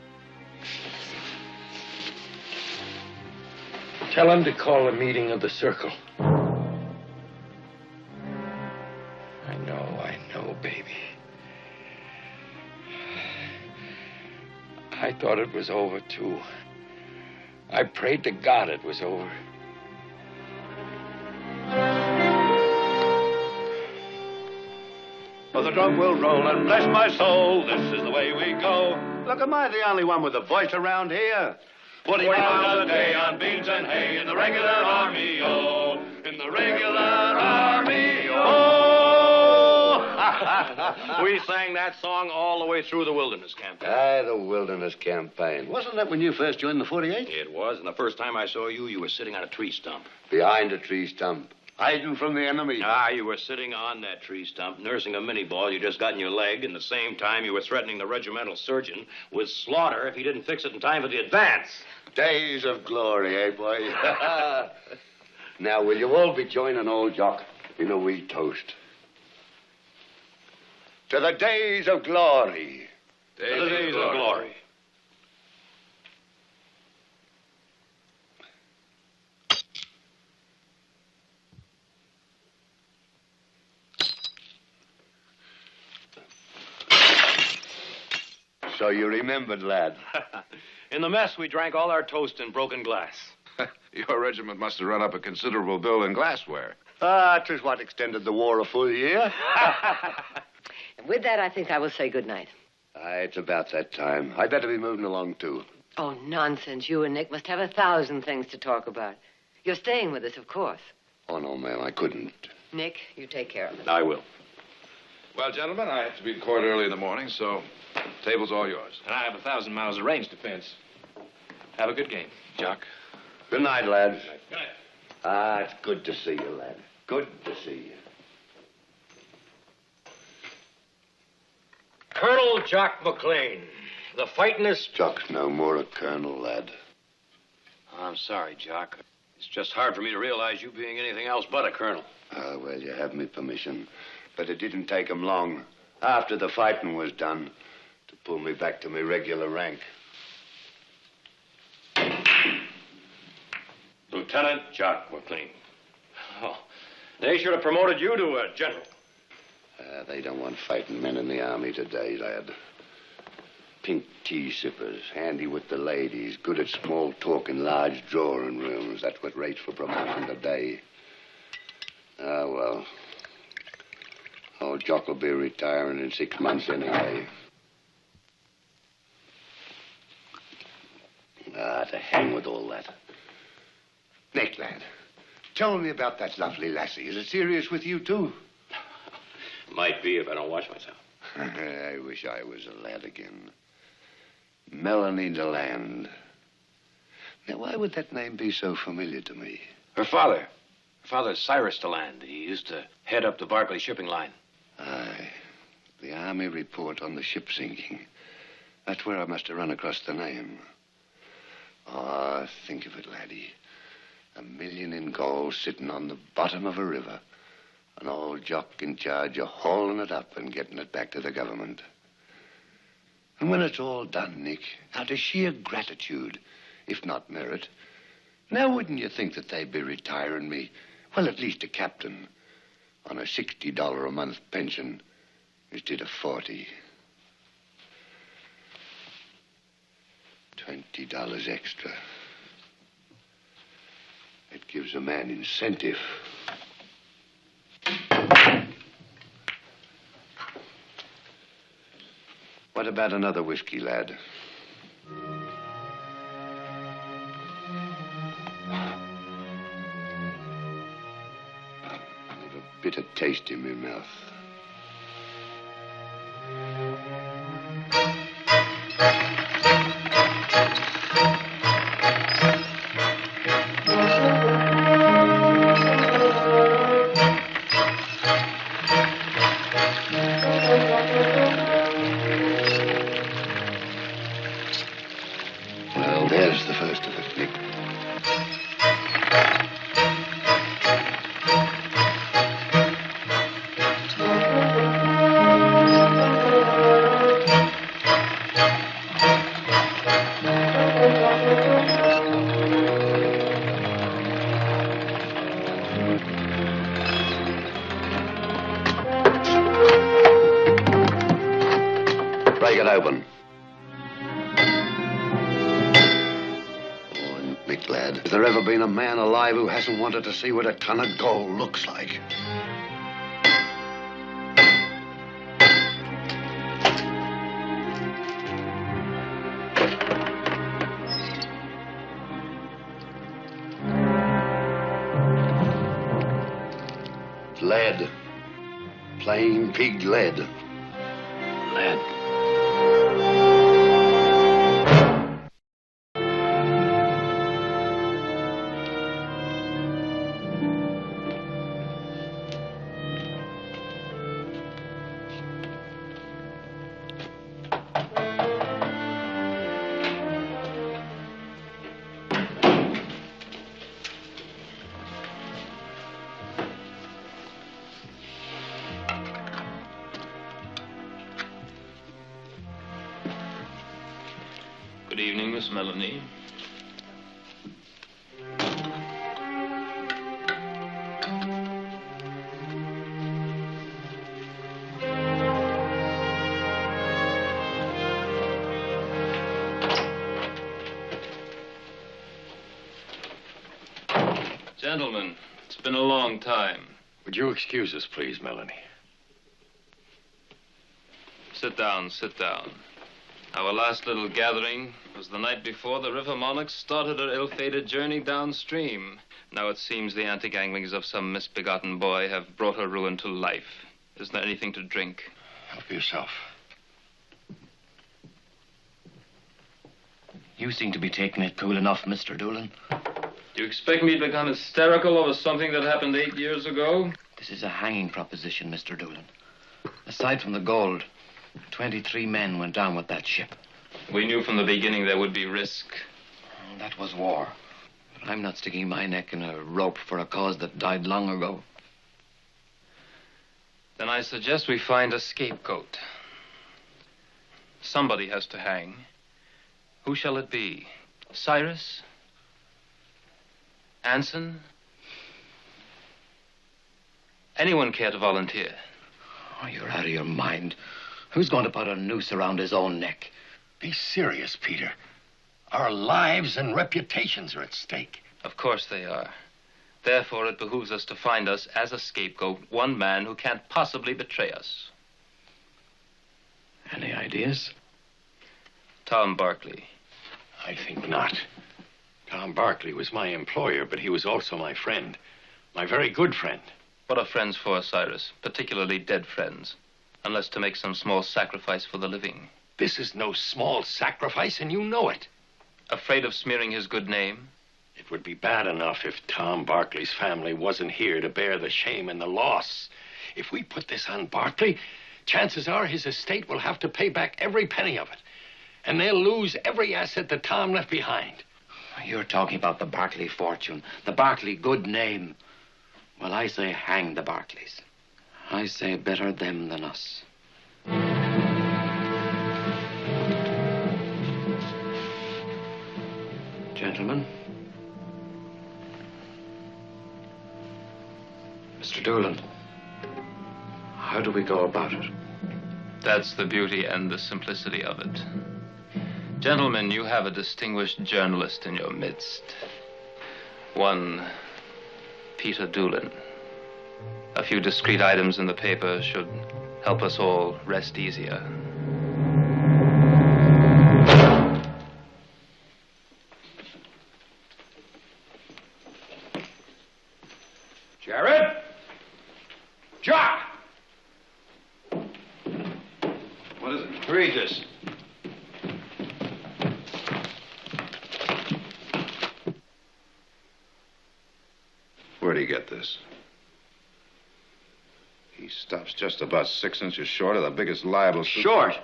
Tell him to call a meeting of the circle. I know, baby. I thought it was over, too. I prayed to God it was over.
Well, the drum will roll and bless my soul. This is the way we go. Look, am I the only one with a voice around here? 40 pounds a day on beans and hay in the regular army, oh. In the regular army, oh.
We sang that song all the way through the wilderness campaign.
Aye, the wilderness campaign.
Wasn't that when you first joined the 48? It was, and the first time I saw you, you were sitting on a tree stump.
Behind a tree stump. Hiding from the enemy.
Ah, you were sitting on that tree stump, nursing a mini ball you just got in your leg, and the same time you were threatening the regimental surgeon with slaughter if he didn't fix it in time for the advance.
Days of glory, eh, boy? Now, will you all be joining old Jock in a wee toast? To the days of glory.
Days of glory.
So you remembered, lad.
In the mess, we drank all our toast in broken glass.
Your regiment must have run up a considerable bill in glassware.
Ah, 'tis what extended the war a full year.
And with that, I think I will say good night.
Aye, it's about that time. I'd better be moving along, too.
Oh, nonsense. You and Nick must have 1,000 things to talk about. You're staying with us, of course.
Oh, no, ma'am, I couldn't.
Nick, you take care of it.
I will.
Well, gentlemen, I have to be in court early in the morning, so table's all yours.
And I have 1,000 miles of range defense. Have a good game, Jock.
Good night, lads.
Good night.
Ah, it's good to see you, lad. Good to see you.
Colonel Jock McLean. The fighting is...
Jock's no more a colonel, lad.
I'm sorry, Jock. It's just hard for me to realize you being anything else but a colonel.
Ah, well, you have me permission. But it didn't take 'em long, after the fighting was done, to pull me back to my regular rank.
Lieutenant Jock McLean. Oh, they should have promoted you to a general.
They don't want fighting men in the army today, lad. Pink tea sippers, handy with the ladies, good at small talk in large drawing rooms. That's what rates for promotion today. Ah, well. Old Jock will be retiring in 6 months anyway. Ah, to hang with all that. Nick, lad, tell me about that lovely lassie. Is it serious with you, too?
Might be if I don't watch myself.
I wish I was a lad again. Melanie DeLand. Now, why would that name be so familiar to me?
Her father. Her father's Cyrus DeLand. He used to head up the Barclay shipping line.
Aye. The Army report on the ship sinking. That's where I must have run across the name. Oh, think of it, laddie. $1 million in gold sitting on the bottom of a river. An old Jock in charge of hauling it up and getting it back to the government. And when it's all done, Nick, out of sheer gratitude, if not merit, now wouldn't you think that they'd be retiring me, well, at least a captain, on a $60 a month pension instead of 40? $20 extra. It gives a man incentive. What about another whiskey, lad? Have a bitter taste in my mouth. Well, there's the first of it, Nick. Break it open. Oh, Nick, lad, has there ever been a man alive who hasn't wanted to see what a ton of gold looks like? Lead. Plain pig lead. Lead.
Good evening, Miss Melanie. Gentlemen, it's been a long time.
Would you excuse us, please, Melanie?
Sit down, sit down. Our last little gathering was the night before the River Monarch started her ill-fated journey downstream. Now it seems the anti-ganglings of some misbegotten boy have brought her ruin to life. Isn't there anything to drink?
Help yourself.
You seem to be taking it cool enough, Mr. Doolan.
Do you expect me to become hysterical over something that happened 8 years ago?
This is a hanging proposition, Mr. Doolan. Aside from the gold, 23 men went down with that ship.
We knew from the beginning there would be risk.
That was war. But I'm not sticking my neck in a rope for a cause that died long ago.
Then I suggest we find a scapegoat. Somebody has to hang. Who shall it be? Cyrus? Anson? Anyone care to volunteer?
Oh, you're out of your mind. Who's going to put a noose around his own neck?
Be serious, Peter. Our lives and reputations are at stake.
Of course they are. Therefore, it behooves us to find us, as a scapegoat, one man who can't possibly betray us.
Any ideas?
Tom Barkley.
I think not. Tom Barkley was my employer, but he was also my friend. My very good friend.
What are friends for, Cyrus? Particularly dead friends. Unless to make some small sacrifice for the living.
This is no small sacrifice, and you know it.
Afraid of smearing his good name?
It would be bad enough if Tom Barkley's family wasn't here to bear the shame and the loss. If we put this on Barkley, chances are his estate will have to pay back every penny of it. And they'll lose every asset that Tom left behind.
You're talking about the Barkley fortune, the Barkley good name. Well, I say hang the Barkleys. I say better them than us. Gentlemen. Mr. Doolan, how do we go about it?
That's the beauty and the simplicity of it. Gentlemen, you have a distinguished journalist in your midst. One Peter Doolan. A few discreet items in the paper should help us all rest easier.
Jock!
What is it?
Read this.
Where'd he get this? He stops just about 6 inches short of the biggest liable...
Short?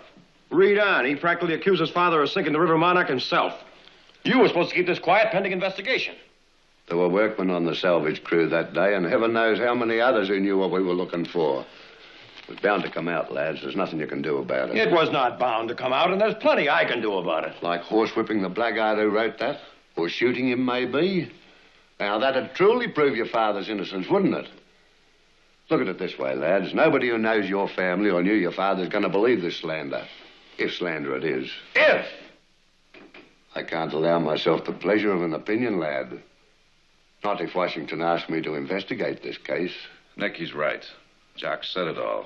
Read on. He practically accused his father of sinking the River Monarch himself. You were supposed to keep this quiet pending investigation.
There were workmen on the salvage crew that day, and heaven knows how many others who knew what we were looking for. It was bound to come out, lads. There's nothing you can do about it.
It was not bound to come out, and there's plenty I can do about it.
Like horsewhipping the blackguard who wrote that, or shooting him, maybe. Now, that'd truly prove your father's innocence, wouldn't it? Look at it this way, lads. Nobody who knows your family or knew your father's going to believe this slander. If slander it is.
If!
I can't allow myself the pleasure of an opinion, lad. Not if Washington asked me to investigate this case.
Nick, he's right. Jock said it all.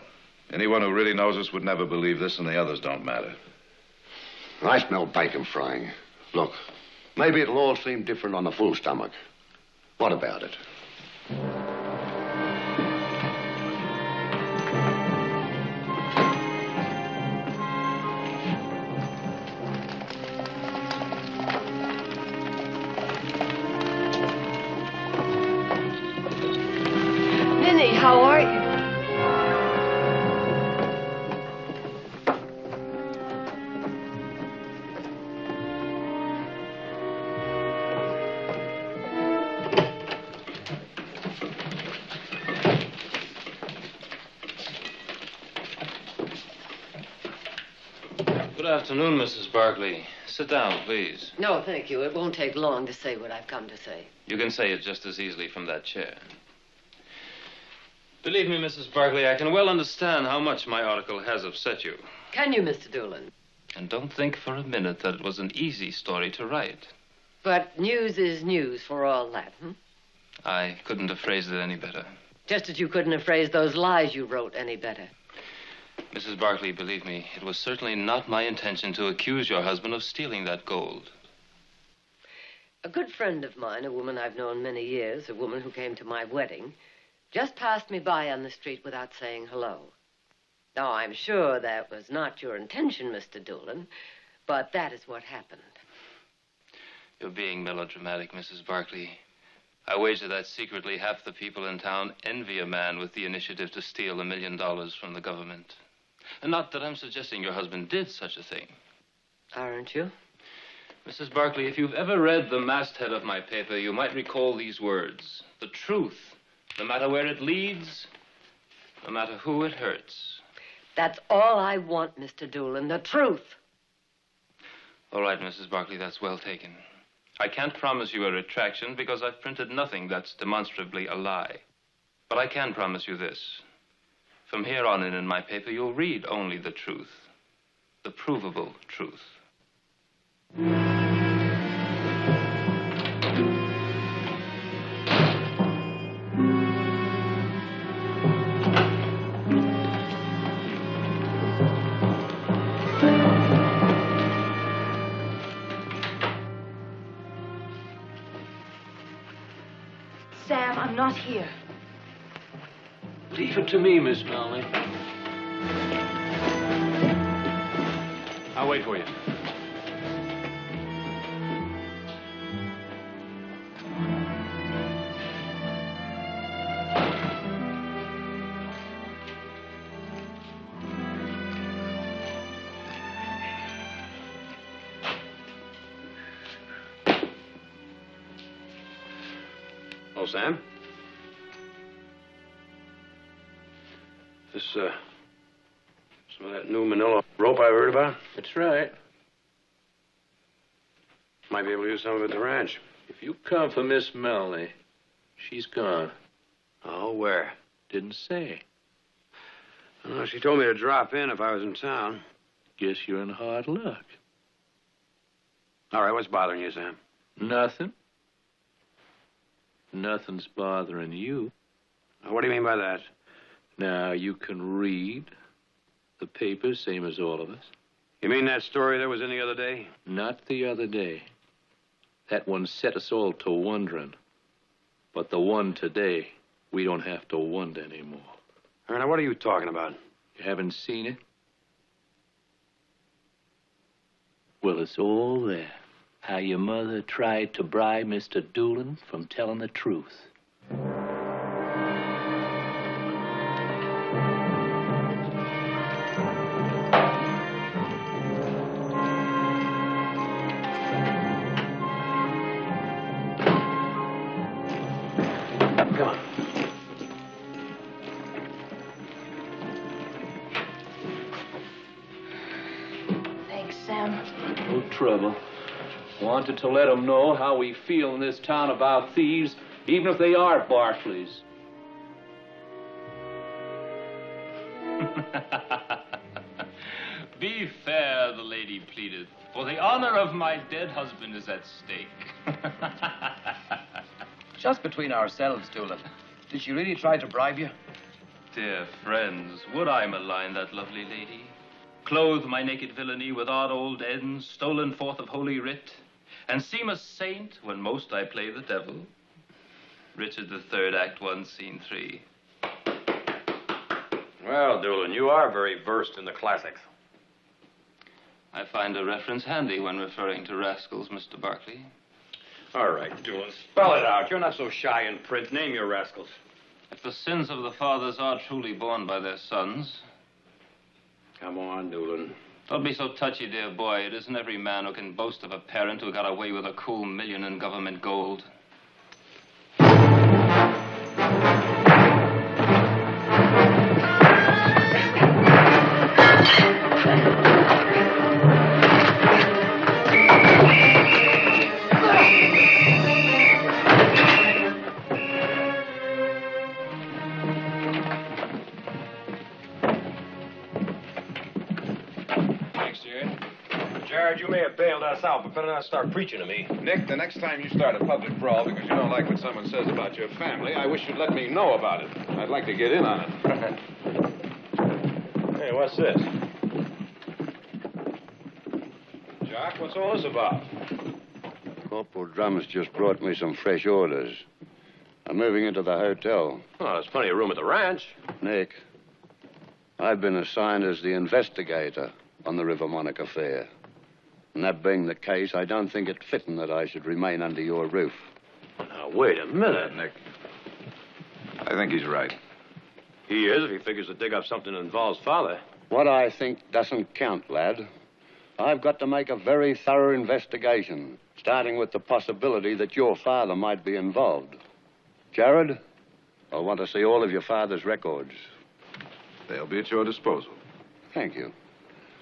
Anyone who really knows us would never believe this, and the others don't matter.
I smell bacon frying. Look, maybe it'll all seem different on a full stomach. What about it?
Minnie, how are you?
Good afternoon, Mrs. Barkley. Sit down, please.
No, thank you. It won't take long to say what I've come to say.
You can say it just as easily from that chair. Believe me, Mrs. Barkley, I can well understand how much my article has upset you.
Can you, Mr. Doolin?
And don't think for a minute that it was an easy story to write.
But news is news for all that,
I couldn't have phrased it any better.
Just as you couldn't have phrased those lies you wrote any better.
Mrs. Barkley, believe me, it was certainly not my intention to accuse your husband of stealing that gold.
A good friend of mine, a woman I've known many years, a woman who came to my wedding, just passed me by on the street without saying hello. Now, I'm sure that was not your intention, Mr. Doolin, but that is what happened.
You're being melodramatic, Mrs. Barkley. I wager that secretly half the people in town envy a man with the initiative to steal $1 million from the government. And not that I'm suggesting your husband did such a thing.
Aren't you?
Mrs. Barkley, if you've ever read the masthead of my paper, you might recall these words. The truth, no matter where it leads, no matter who it hurts.
That's all I want, Mr. Doolin, the truth.
All right, Mrs. Barkley, that's well taken. I can't promise you a retraction because I've printed nothing that's demonstrably a lie. But I can promise you this. From here on in my paper, you'll read only the truth. The provable truth.
Sam, I'm not here.
Leave it to me, Miss Melanie. I'll wait for you.
Oh, Sam? Some of that new manila rope I heard about?
That's right.
Might be able to use some of it at the ranch.
If you come for Miss Melanie, she's gone.
Oh, where?
Didn't say.
Oh, she told me to drop in if I was in town.
Guess you're in hard luck.
All right, what's bothering you, Sam?
Nothing. Nothing's bothering you.
What do you mean by that?
Now, you can read the paper, same as all of us.
You mean that story that was in the other day?
Not the other day. That one set us all to wondering. But the one today, we don't have to wonder anymore.
Now, what are you talking about?
You haven't seen it? Well, it's all there. How your mother tried to bribe Mr. Doolin from telling the truth.
Come on.
Thanks, Sam.
No trouble. Wanted to let them know how we feel in this town about thieves, even if they are Barclays.
Be fair, the lady pleaded, for the honor of my dead husband is at stake.
Just between ourselves, Doolin. Did she really try to bribe you?
Dear friends, would I malign that lovely lady? Clothe my naked villainy with odd old ends, stolen forth of holy writ, and seem a saint when most I play the devil? Richard III, Act 1, Scene 3.
Well, Doolin, you are very versed in the classics.
I find a reference handy when referring to rascals, Mr. Barkley.
All right, Doolin, spell it out. You're not so shy in print. Name your rascals.
If the sins of the fathers are truly borne by their sons...
Come on, Doolin.
Don't be so touchy, dear boy. It isn't every man who can boast of a parent who got away with a cool million in government gold.
Jared, you may have bailed us out, but better not start preaching to me.
Nick, the next time you start a public brawl because you don't like what someone says about your family, I wish you'd let me know about it. I'd like to get in on it.
Hey, what's this? Jock, what's all this about?
Corporal Drum's just brought me some fresh orders. I'm moving into the hotel.
Oh, there's plenty of room at the ranch.
Nick, I've been assigned as the investigator on the River Monarch affair. And that being the case, I don't think it fitting that I should remain under your roof.
Now, wait a minute.
Nick. I think he's right.
He is if he figures to dig up something that involves father.
What I think doesn't count, lad. I've got to make a very thorough investigation, starting with the possibility that your father might be involved. Jared, I'll want to see all of your father's records.
They'll be at your disposal.
Thank you.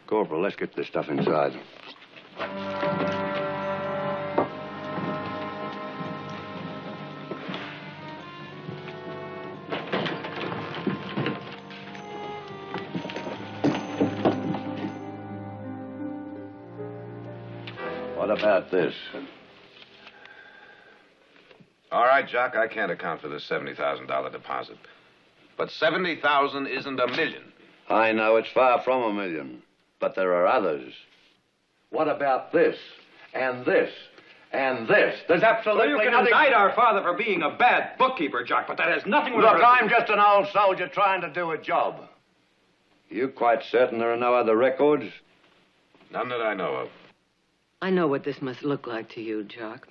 Corporal, let's get this stuff inside. What about this?
All right, Jock, I can't account for this $70,000 deposit. But $70,000 isn't $1 million.
I know it's far from $1 million, but there are others. What about this, and this, and this? There's absolutely
Well, you can
nothing...
indict our father for being a bad bookkeeper, Jock, but that has nothing with...
Look, I'm just an old soldier trying to do a job. You quite certain there are no other records?
None that I know of.
I know what this must look like to you, Jock.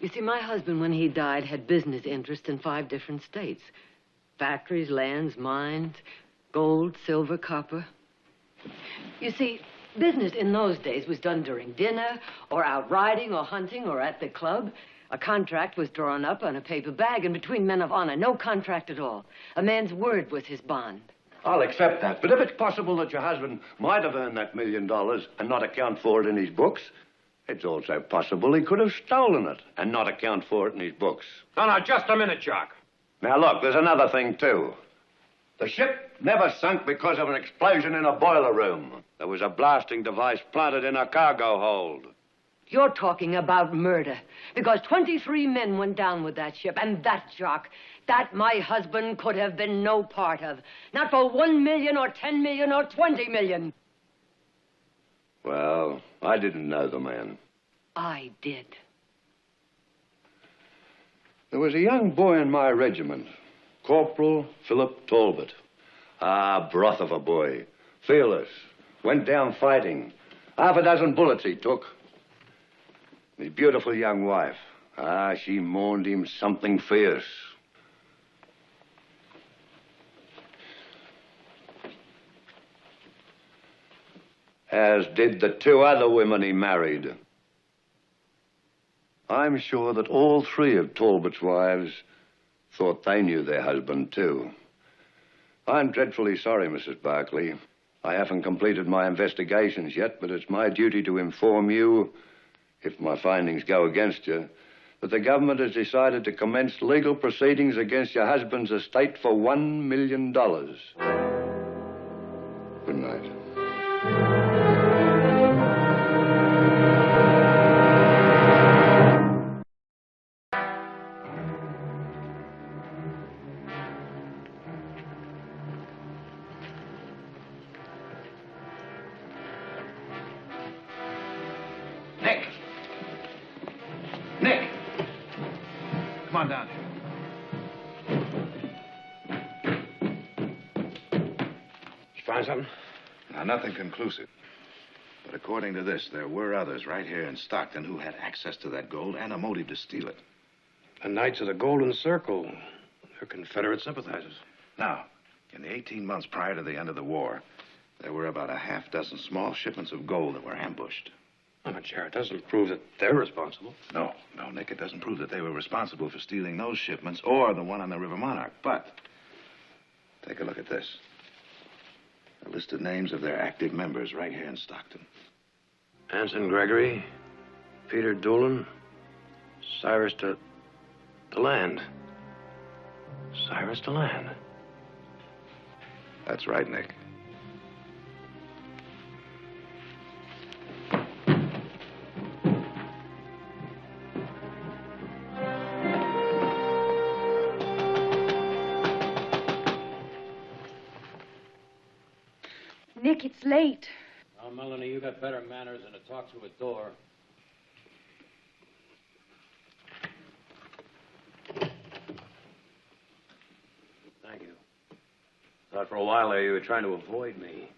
You see, my husband, when he died, had business interests in 5 different states. Factories, lands, mines, gold, silver, copper. You see, business in those days was done during dinner, or out riding, or hunting, or at the club. A contract was drawn up on a paper bag, and between men of honor, no contract at all. A man's word was his bond.
I'll accept that, but if it's possible that your husband might have earned that $1 million and not account for it in his books, it's also possible he could have stolen it and not account for it in his books.
No, just a minute, Jock.
Now, look, there's another thing, too. The ship never sunk because of an explosion in a boiler room. There was a blasting device planted in a cargo hold.
You're talking about murder, because 23 men went down with that ship, and that, Jock, that my husband could have been no part of. Not for 1 million or 10 million or 20 million.
Well, I didn't know the man.
I did.
There was a young boy in my regiment, Corporal Philip Talbot. Ah, broth of a boy. Fearless. Went down fighting. Half a dozen bullets he took. His beautiful young wife. Ah, she mourned him something fierce. As did the two other women he married. I'm sure that all three of Talbot's wives thought they knew their husband, too. I'm dreadfully sorry, Mrs. Barkley. I haven't completed my investigations yet, but it's my duty to inform you, if my findings go against you, that the government has decided to commence legal proceedings against your husband's estate for $1 million. Good night.
Come on down here.
You find something? Now, nothing conclusive. But according to this, there were others right here in Stockton who had access to that gold and a motive to steal it.
The Knights of the Golden Circle. They're Confederate sympathizers.
Now, in the 18 months prior to the end of the war, there were about a half dozen small shipments of gold that were ambushed.
Oh, but Jared, doesn't prove that they're responsible.
No, Nick, it doesn't prove that they were responsible for stealing those shipments or the one on the River Monarch. But take a look at this. A list of names of their active members right here in Stockton.
Anson Gregory, Peter Doolin, Cyrus DeLand. Cyrus DeLand.
That's right, Nick.
Nick, it's late.
Now, Melanie, you got better manners than to talk through a door.
Thank you. Thought for a while there you were trying to avoid me.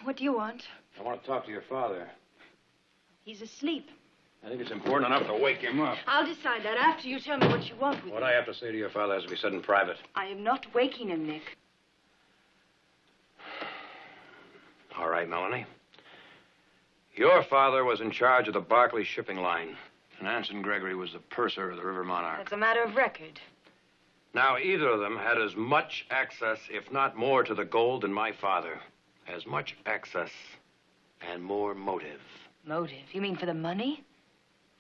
What do you want?
I want to talk to your father.
He's asleep.
I think it's important enough to wake him up.
I'll decide that after you tell me what you want with
What
him.
I have to say to your father has to be said in private.
I am not waking him, Nick.
All right, Melanie. Your father was in charge of the Barclay shipping line, and Anson Gregory was the purser of the River Monarch.
That's a matter of record.
Now, either of them had as much access, if not more, to the gold than my father. As much access and more motive.
Motive? You mean for the money?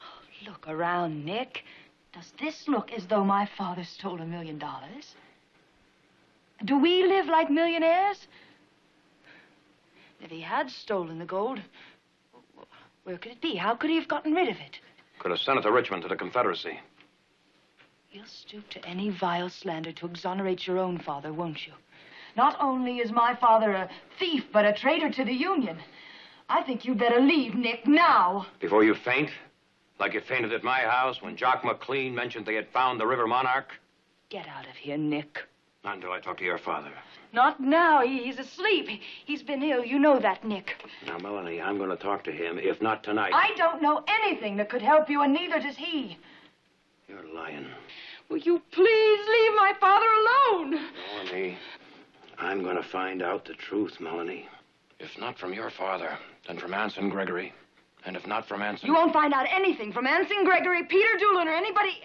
Oh, look around, Nick. Does this look as though my father stole $1 million? Do we live like millionaires? If he had stolen the gold, where could it be? How could he have gotten rid of it?
Could have sent it to Richmond, to the Confederacy.
You'll stoop to any vile slander to exonerate your own father, won't you? Not only is my father a thief, but a traitor to the Union. I think you'd better leave, Nick, now.
Before you faint? Like you fainted at my house when Jock McLean mentioned they had found the River Monarch?
Get out of here, Nick.
Not until I talk to your father.
Not now. He's asleep. He's been ill. You know that, Nick.
Now, Melanie, I'm going to talk to him, if not tonight.
I don't know anything that could help you, and neither does he.
You're lying.
Will you please leave my father alone?
Melanie, I'm going to find out the truth, Melanie. If not from your father, then from Anson Gregory. And if not from Anson...
You won't find out anything from Anson Gregory, Peter Doolin, or anybody...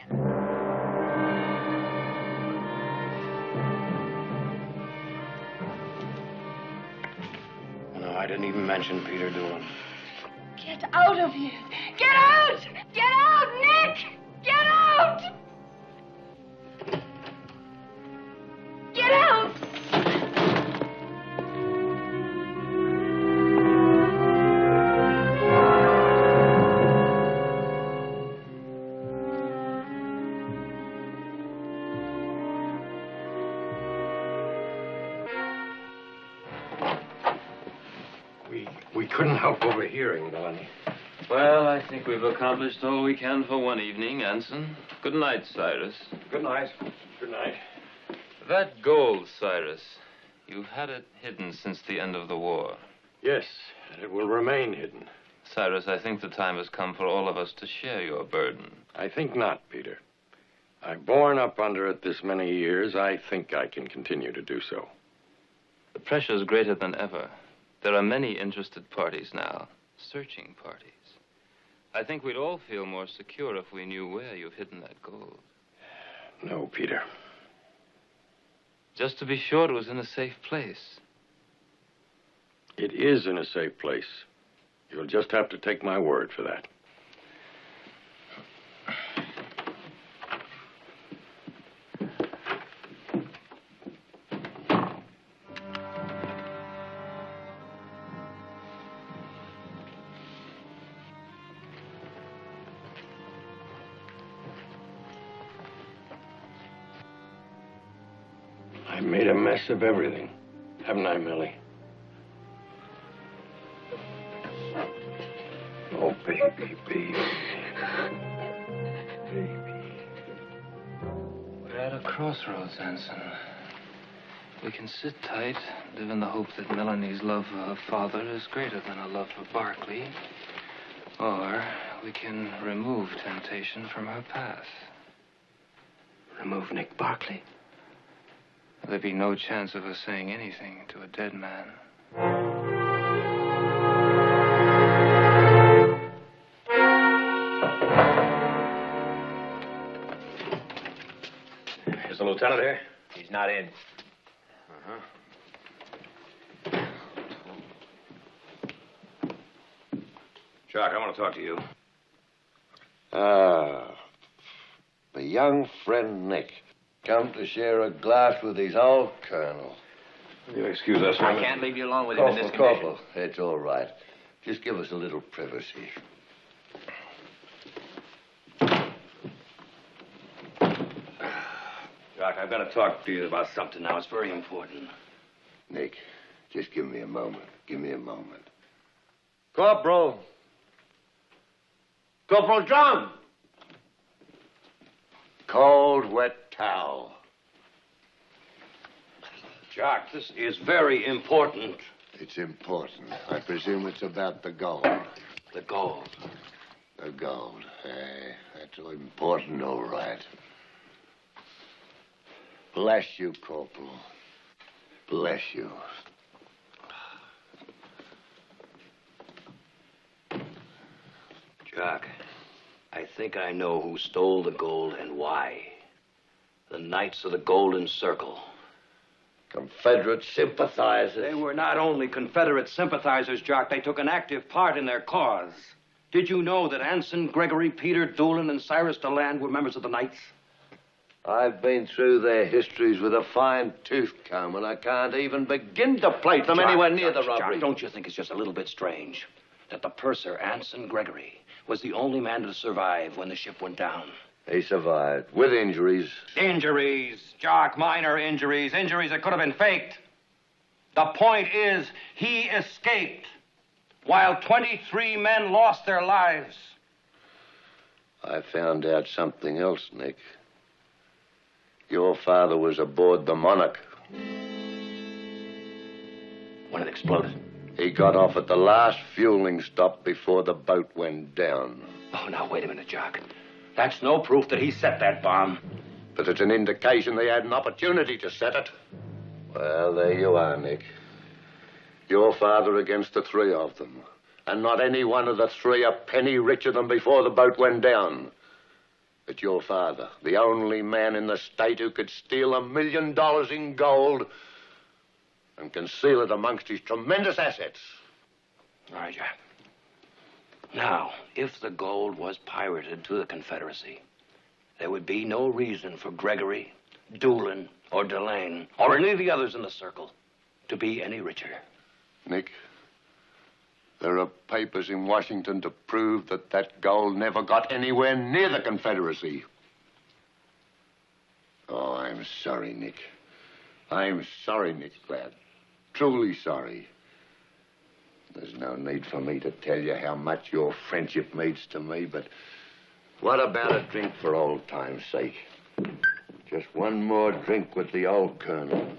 No, I didn't even mention Peter Doolin.
Get out of here. Get out! Get out, Nick! Get out! Get out!
We couldn't help overhearing, Melanie.
Well, I think we've accomplished all we can for one evening, Anson. Good night, Cyrus.
Good night.
Good night.
That gold, Cyrus. You've had it hidden since the end of the war.
Yes, and it will remain hidden.
Cyrus, I think the time has come for all of us to share your burden.
I think not, Peter. I've borne up under it this many years. I think I can continue to do so.
The pressure is greater than ever. There are many interested parties now, searching parties. I think we'd all feel more secure if we knew where you've hidden that gold.
No, Peter.
Just to be sure it was in a safe place.
It is in a safe place. You'll just have to take my word for that. I made a mess of everything, haven't I, Millie? Oh, baby, baby. Baby.
We're at a crossroads, Janssen. We can sit tight, live in the hope that Melanie's love for her father is greater than her love for Barkley. Or we can remove temptation from her path.
Remove Nick Barkley?
There'd be no chance of her saying anything to a dead man.
Is the lieutenant here?
He's not in.
Jock, I want to talk to you.
The young friend Nick. Come to share a glass with his old colonel.
Will you excuse us?
I can't leave you alone with him in this condition.
Corporal, it's all right. Just give us a little privacy.
Doc, I've got to talk to you about something now. It's very important.
Nick, just give me a moment. Give me a moment.
Corporal. Corporal John.
Cold, wet towel.
Jock, this is very important.
It's important. I presume it's about the gold.
The gold.
The gold. Hey, that's all important, all right. Bless you, Corporal. Bless you.
Jock, I think I know who stole the gold and why. The Knights of the Golden Circle.
Confederate sympathizers.
They were not only Confederate sympathizers, Jock. They took an active part in their cause. Did you know that Anson, Gregory, Peter, Doolin, and Cyrus DeLand were members of the Knights?
I've been through their histories with a fine-tooth comb, and I can't even begin to plate them anywhere near the robbery.
Jock, don't you think it's just a little bit strange that the purser, Anson Gregory, was the only man to survive when the ship went down?
He survived, with injuries.
Injuries, Jock, minor injuries. Injuries that could have been faked. The point is, he escaped, while 23 men lost their lives.
I found out something else, Nick. Your father was aboard the Monarch.
When it exploded?
He got off at the last fueling stop before the boat went down.
Oh, now, wait a minute, Jock. That's no proof that he set that bomb.
But it's an indication they had an opportunity to set it. Well, there you are, Nick. Your father against the three of them. And not any one of the three a penny richer than before the boat went down. But your father, the only man in the state who could steal $1 million in gold and conceal it amongst his tremendous assets.
All right, Jack. Now, if the gold was pirated to the Confederacy, there would be no reason for Gregory, Doolin, or Delane, or any of the others in the circle to be any richer.
Nick, there are papers in Washington to prove that that gold never got anywhere near the Confederacy. Oh, I'm sorry, Nick. I'm sorry, Nick, lad. Truly sorry. There's no need for me to tell you how much your friendship means to me, but what about a drink for old time's sake? Just one more drink with the old colonel.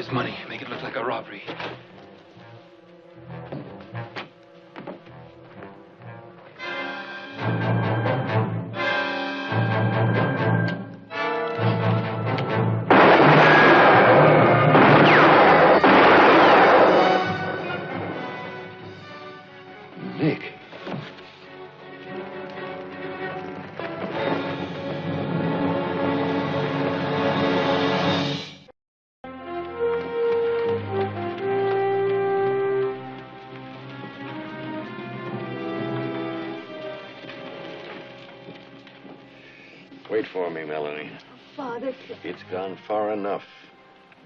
this money. Make it look like a robbery.
Nick.
Wait for me, Melanie.
Father.
It's gone far enough.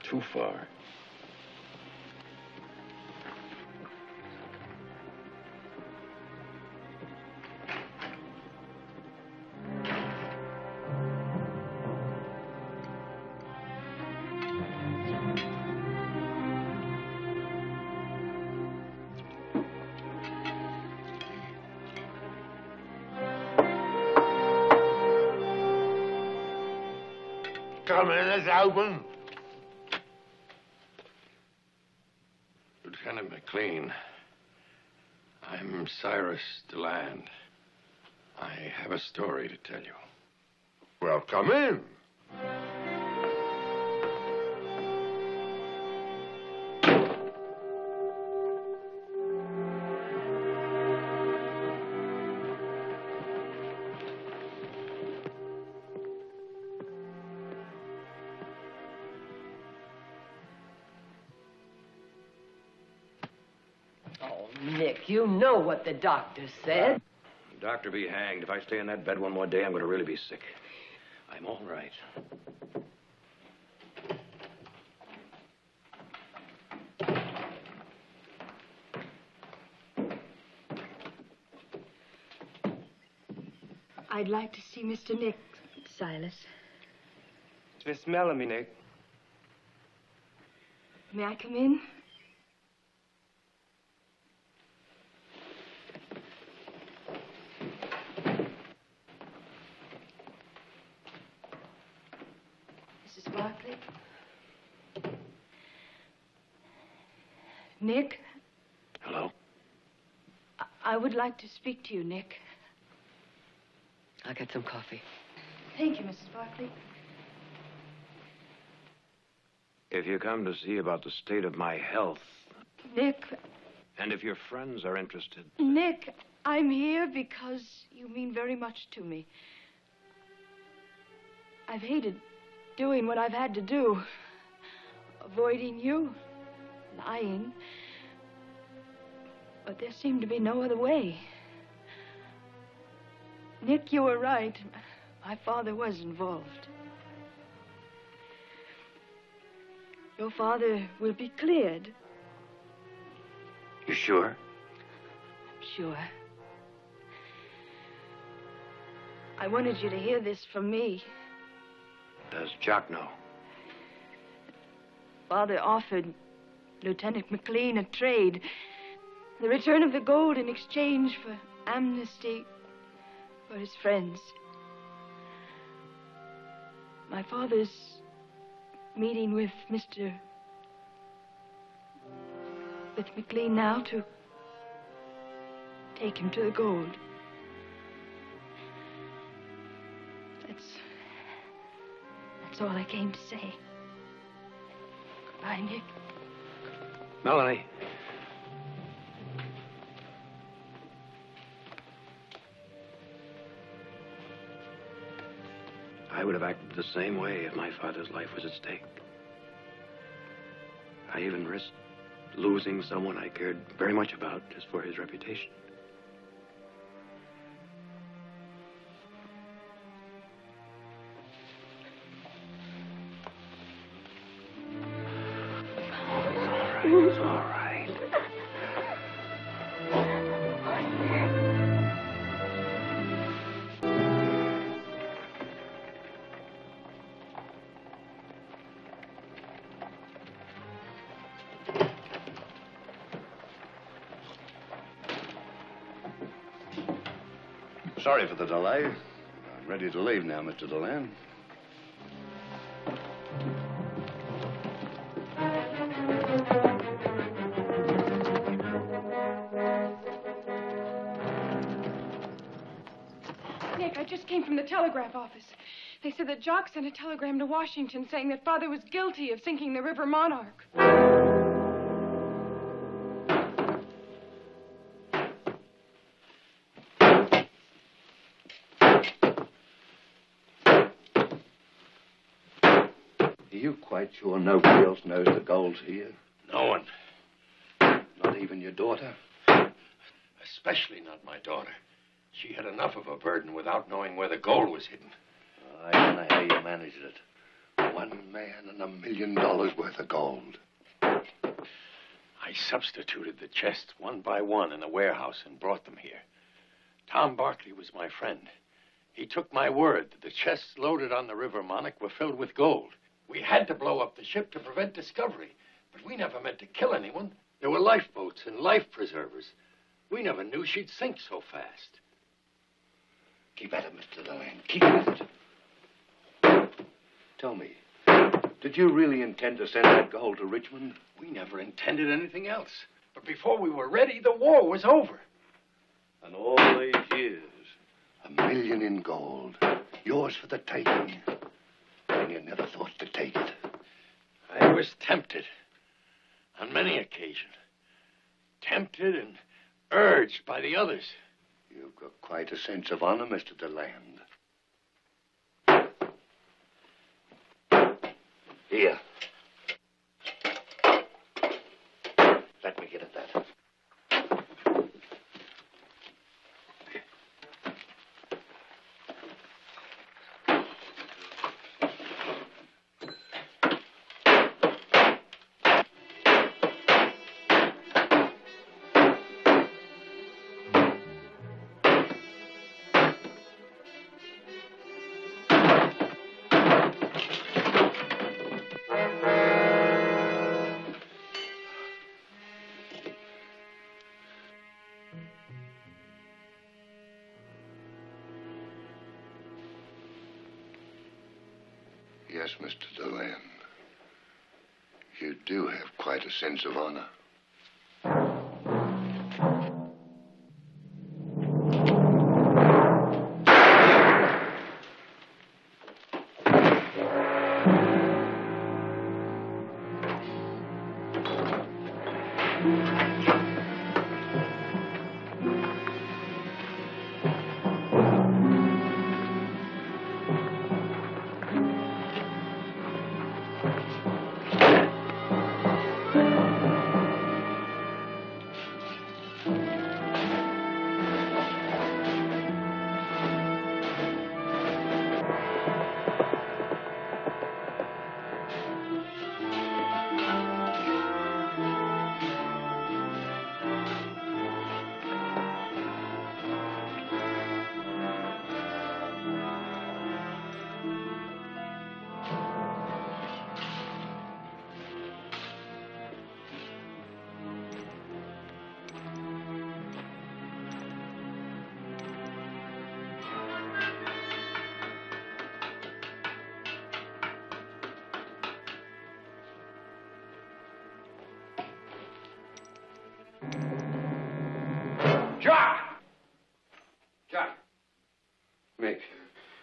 Too far.
Come in, it's open.
Lieutenant McLean, I'm Cyrus DeLand. I have a story to tell you.
Well, come in.
Nick, you know what the doctor said.
Doctor be hanged. If I stay in that bed one more day, I'm going to really be sick. I'm all right.
I'd like to see Mr. Nick, Silas.
It's Miss Melanie, Nick.
May I come in? Mrs. Barkley? Nick?
Hello?
I would like to speak to you, Nick.
I'll get some coffee.
Thank you, Mrs. Barkley.
If you come to see about the state of my health,
Nick,
and if your friends are interested,
Nick, I'm here because you mean very much to me. I've hated doing what I've had to do. Avoiding you, lying. But there seemed to be no other way. Nick, you were right. My father was involved. Your father will be cleared.
you sure?
I'm sure. I wanted you to hear this from me.
Does Jock know?
Father offered Lieutenant McLean a trade. The return of the gold in exchange for amnesty for his friends. My father's meeting with McLean now to take him to the gold. That's all I came to say. Goodbye, Nick.
Melanie. I would have acted the same way if my father's life was at stake. I even risked losing someone I cared very much about just for his reputation. It's all right.
Sorry for the delay. I'm ready to leave now, Mr. DeLand.
came from the telegraph office. They said that Jock sent a telegram to Washington saying that Father was guilty of sinking the River Monarch.
Are you quite sure nobody else knows the gold's here?
No one.
Not even your daughter?
Especially not my daughter. She had enough of a burden without knowing where the gold was hidden.
I don't know how you managed it. One man and $1 million worth of gold.
I substituted the chests one by one in the warehouse and brought them here. Tom Barkley was my friend. He took my word that the chests loaded on the River Monarch were filled with gold. We had to blow up the ship to prevent discovery, but we never meant to kill anyone. There were lifeboats and life preservers. We never knew she'd sink so fast.
Keep at it, Mr. Deland. Keep at it. Tell me, did you really intend to send that gold to Richmond?
We never intended anything else. But before we were ready, the war was over.
And all these years, $1 million in gold. Yours for the taking. And you never thought to take it.
I was tempted. On many occasions. Tempted and urged by the others.
You've got quite a sense of honor, Mr. Deland. Here. Let me get at that. Yes, Mr. Deland. You do have quite a sense of honor.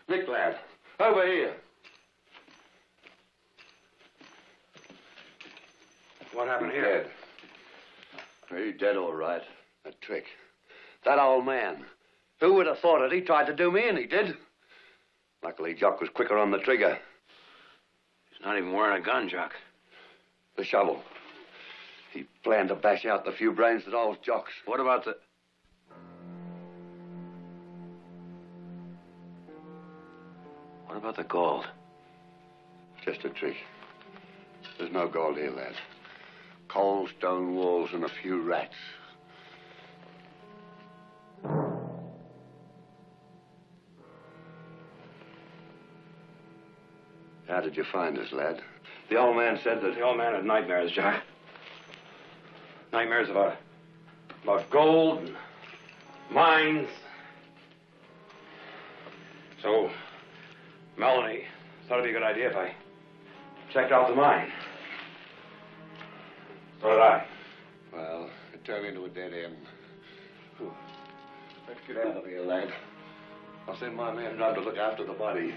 Mick, lad, over here.
What happened here?
Dead. He's dead, all right. That trick. That old man. Who would have thought it? He tried to do me, and he did. Luckily, Jock was quicker on the trigger.
He's not even wearing a gun, Jock.
The shovel. He planned to bash out the few brains that all Jock's.
What about the... What about the gold?
Just a trick. There's no gold here, lad. Cold stone walls and a few rats. How did you find us, lad? The old man said that...
The old man had nightmares, Jack. Nightmares about gold and mines. So, Melanie thought it'd be a good idea if I checked out the mine. So did I.
Well, it turned into a dead end. Let's get out of here, lad. I'll send my man round to look after the body.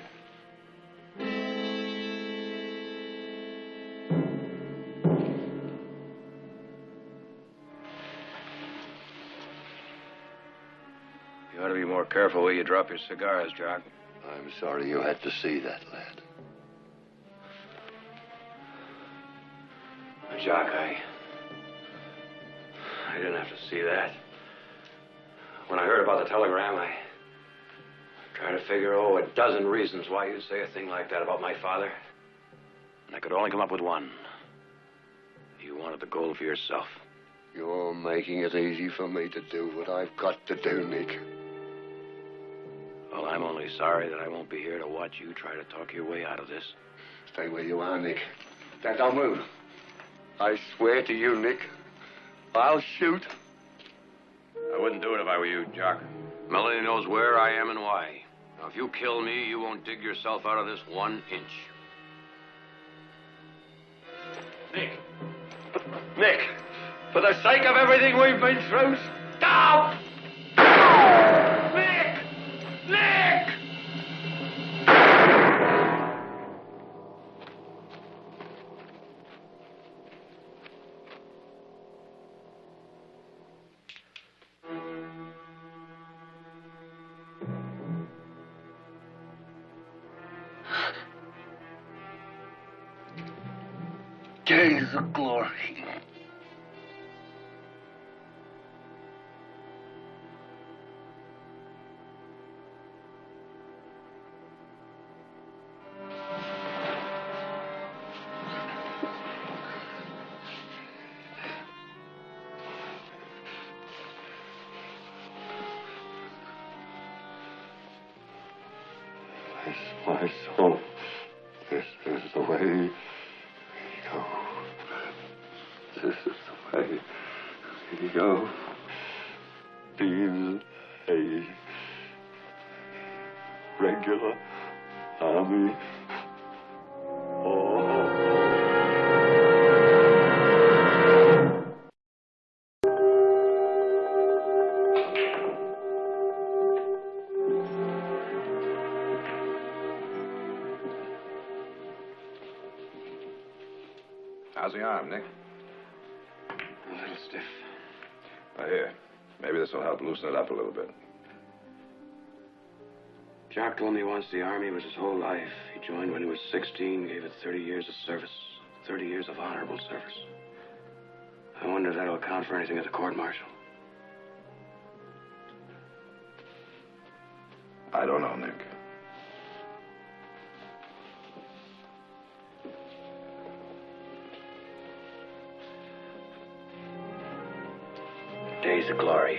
You ought to be more careful where you drop your cigars, Jock.
I'm sorry you had to see that, lad.
Jock, I didn't have to see that. When I heard about the telegram, I tried to figure, a dozen reasons why you'd say a thing like that about my father. And I could only come up with one. You wanted the gold for yourself.
You're making it easy for me to do what I've got to do, Nick.
Well, I'm only sorry that I won't be here to watch you try to talk your way out of this.
Stay where you are, Nick. Don't move. I swear to you, Nick, I'll shoot.
I wouldn't do it if I were you, Jock.
Melanie knows where I am and why. Now, if you kill me, you won't dig yourself out of this 1 inch.
Nick, for the sake of everything we've been through, stop! Nick! Nick! Days of glory. My soul, this is the way you go. This is the way you go. Being a regular army.
How's the arm, Nick?
A little stiff.
Oh, here. Maybe this will help loosen it up a little bit.
Jock told me once the Army was his whole life. He joined when he was 16, gave it 30 years of service. 30 years of honorable service. I wonder if that'll account for anything at the court-martial.
I don't know, Nick.
Days of glory.